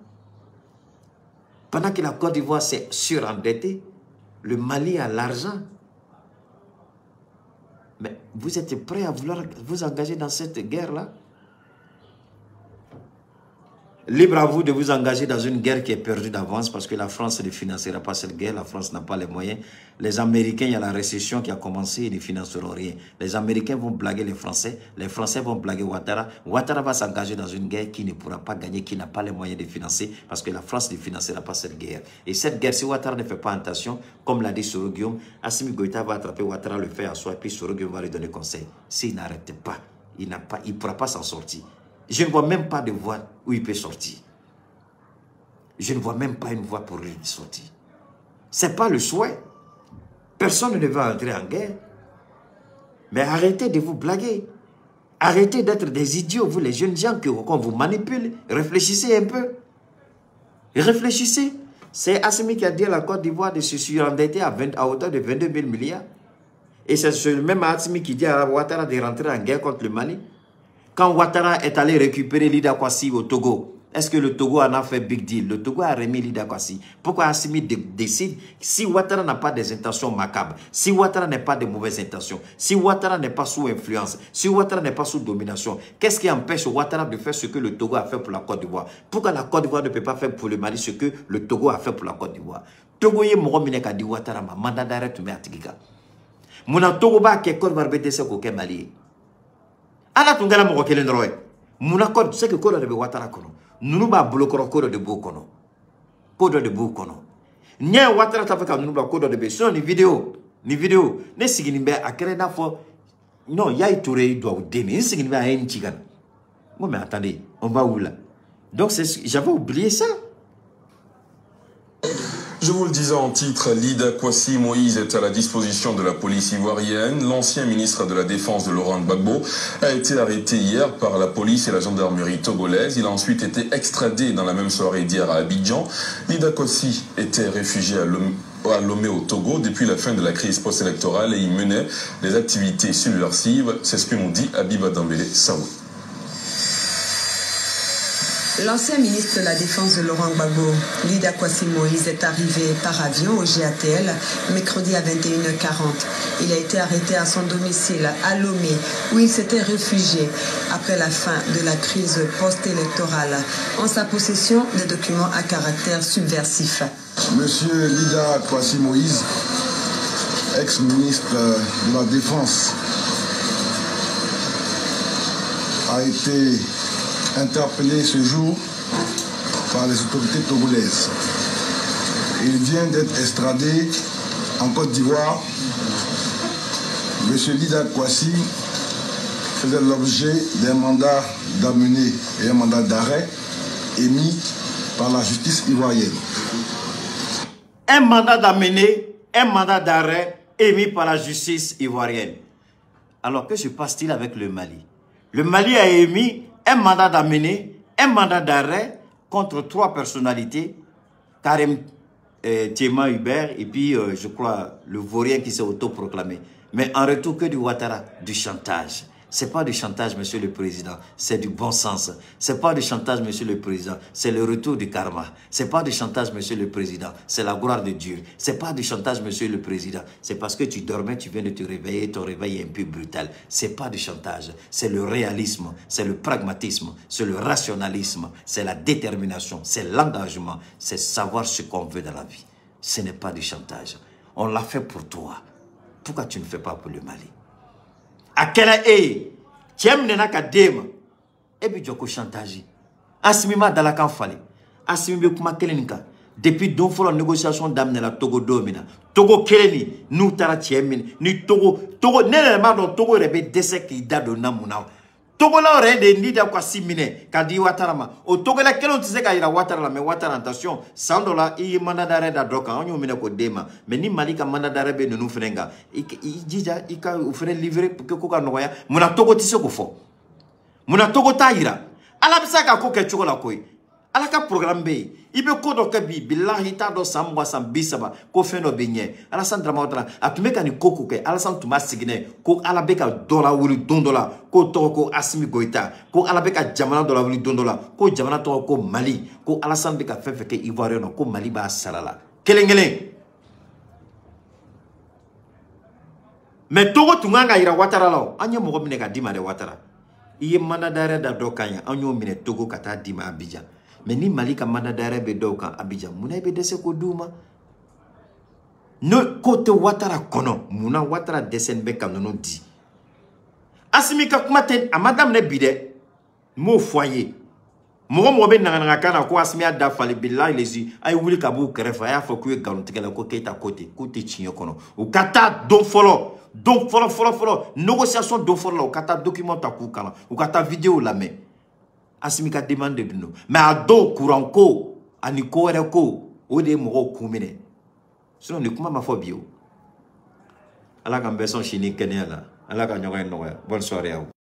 Pendant que la Côte d'Ivoire s'est surendettée, le Mali a l'argent. Mais vous êtes prêts à vouloir vous engager dans cette guerre-là? Libre à vous de vous engager dans une guerre qui est perdue d'avance parce que la France ne financera pas cette guerre. La France n'a pas les moyens. Les Américains, il y a la récession qui a commencé, ils ne financeront rien. Les Américains vont blaguer les Français vont blaguer Ouattara. Ouattara va s'engager dans une guerre qui ne pourra pas gagner, qui n'a pas les moyens de financer parce que la France ne financera pas cette guerre. Et cette guerre, si Ouattara ne fait pas attention, comme l'a dit Soro Guillaume, Assimi Goïta va attraper Ouattara, le faire à soi, et puis Soro Guillaume va lui donner conseil. S'il n'arrête pas, il ne pourra pas s'en sortir. Je ne vois même pas de voie où il peut sortir. Je ne vois même pas une voie pour lui sortir. Ce n'est pas le souhait. Personne ne veut entrer en guerre. Mais arrêtez de vous blaguer. Arrêtez d'être des idiots, vous les jeunes gens, qu'on vous manipule. Réfléchissez un peu. Réfléchissez. C'est Assimi qui a dit à la Côte d'Ivoire de se surendetter à hauteur de 22 000 milliards. Et c'est le même Assimi qui dit à Ouattara de rentrer en guerre contre le Mali. Quand Ouattara est allé récupérer Lida Kwasi au Togo, est-ce que le Togo en a fait big deal? Le Togo a remis Lida Kwasi. Pourquoi Assimi décide? Si Ouattara n'a pas des intentions macabres, si Ouattara n'a pas de mauvaises intentions, si Ouattara n'est pas sous influence, si Ouattara n'est pas sous domination, qu'est-ce qui empêche Ouattara de faire ce que le Togo a fait pour la Côte d'Ivoire? Pourquoi la Côte d'Ivoire ne peut pas faire pour le Mali ce que le Togo a fait pour la Côte d'Ivoire? Togo yé moro mine ka di Ouattara ma mandat d'arrêt tu mets à Tigika. Muna Togo ba ke Côte d'Ivoire be dese ko ke Mali. Ala tungala mo ko kelen droit. Muna Côte c'est que Côte de Ouattara kono. Nunu ba blokoro Côte de Bou kono. Côte de Bou kono. Nya Ouattara ta faka nunu ba Côte de Bou. So ni vidéo ne sigini be akere na fo non yai touré doit demi sigini be en chigan. Moi mais attendez, on va où là? Donc j'avais oublié ça. Je vous le disais en titre, Lida Kwasi Moïse est à la disposition de la police ivoirienne. L'ancien ministre de la Défense de Laurent Gbagbo a été arrêté hier par la police et la gendarmerie togolaise. Il a ensuite été extradé dans la même soirée d'hier à Abidjan. Lida Kwasi était réfugié à Lomé au Togo depuis la fin de la crise post-électorale et il menait des activités subversives. C'est ce que nous dit Abiba Dambélé Saoud. L'ancien ministre de la Défense de Laurent Gbagbo, Lida Kwasi Moïse, est arrivé par avion au GATL mercredi à 21h40. Il a été arrêté à son domicile à Lomé, où il s'était réfugié après la fin de la crise post-électorale, en sa possession des documents à caractère subversif. Monsieur Lida Kwasi Moïse, ex-ministre de la Défense, a été interpellé ce jour par les autorités togolaises. Il vient d'être extradé en Côte d'Ivoire. Monsieur Lida Kwasi faisait l'objet d'un mandat d'amener et un mandat d'arrêt émis par la justice ivoirienne. Un mandat d'amener, un mandat d'arrêt émis par la justice ivoirienne. Alors que se passe-t-il avec le Mali? Le Mali a émis un mandat d'amener, un mandat d'arrêt contre 3 personnalités, Karim Thiema Hubert et puis je crois le Vaurien qui s'est autoproclamé. Mais en retour que du Ouattara, du chantage. C'est pas du chantage, monsieur le président, c'est du bon sens. C'est pas du chantage, monsieur le président, c'est le retour du karma. C'est pas du chantage, monsieur le président, c'est la gloire de Dieu. C'est pas du chantage, monsieur le président, c'est parce que tu dormais, tu viens de te réveiller, ton réveil est un peu brutal. C'est pas du chantage, c'est le réalisme, c'est le pragmatisme, c'est le rationalisme, c'est la détermination, c'est l'engagement, c'est savoir ce qu'on veut dans la vie. Ce n'est pas du chantage. On l'a fait pour toi. Pourquoi tu ne fais pas pour le Mali? À quelle est Tiem nena ka dema et puis joko chantage asimima dalakan fale asimibe kuma kelenika depuis don folo négociation d'amener la Togo domina Togo keleni nous tara Tiem ni Togo nene ma don Togo rebe dese ki dado namuna Togo la ore de Lida Kwasi mine kadi Ouattarama o Togo la kelon tise ka ira Ouattara la mais Ouattara attention $100 i mandat d'arrêt da doka onyo mine ko dema mais ni Mali ka mandat d'arrêt be nunu frenga i jija i ka ufre livrer pour que ko ka noya muna Togo tise ko fo muna Togo ta ira ala bisa ka ko ke choko la koy ala ka programme be ibe ko do ka bi billahi ta do samwa sam bisaba ko feno benye ala san drama otra atumeka ni koko ke ala san tuma sigine ko ala be ka dola wuli dondola ko to ko Assimi Goïta ko ala be ka jamana dola wuli dondola ko jamana to ko Mali ko ala san be ka fefe ke Ivoire no ko Mali ba salala kelengelen mais Togo tunganga ira Ouattara law anya mo mine ka dima de Ouattara iye mandat d'arrêt da dokanya anyo mine Togo kata dima Abidjan. Mais ni Mali ka mandat d'arrêt be do kan Abidjan muna be dese ko duma no côté Ouattara kono muna Ouattara desen be kan no di Assimi ka kuma ten amadam ne bide mo foyer mo be nanga kana ko Assimi da fali billahi lezi ay wuli ka bu krefa ya fo ku e galu tigala ko keita côté chinyo kono o kata don folo négociation don folo o kata document ta ku kala o kata vidéo la me Assimi ka demande de nous mais a do courant ko ani ko re ko o de mo ko mine sinon ni kuma ma fo bio ala ka beson chini kenya la ala ka nyoga no bonne soirée.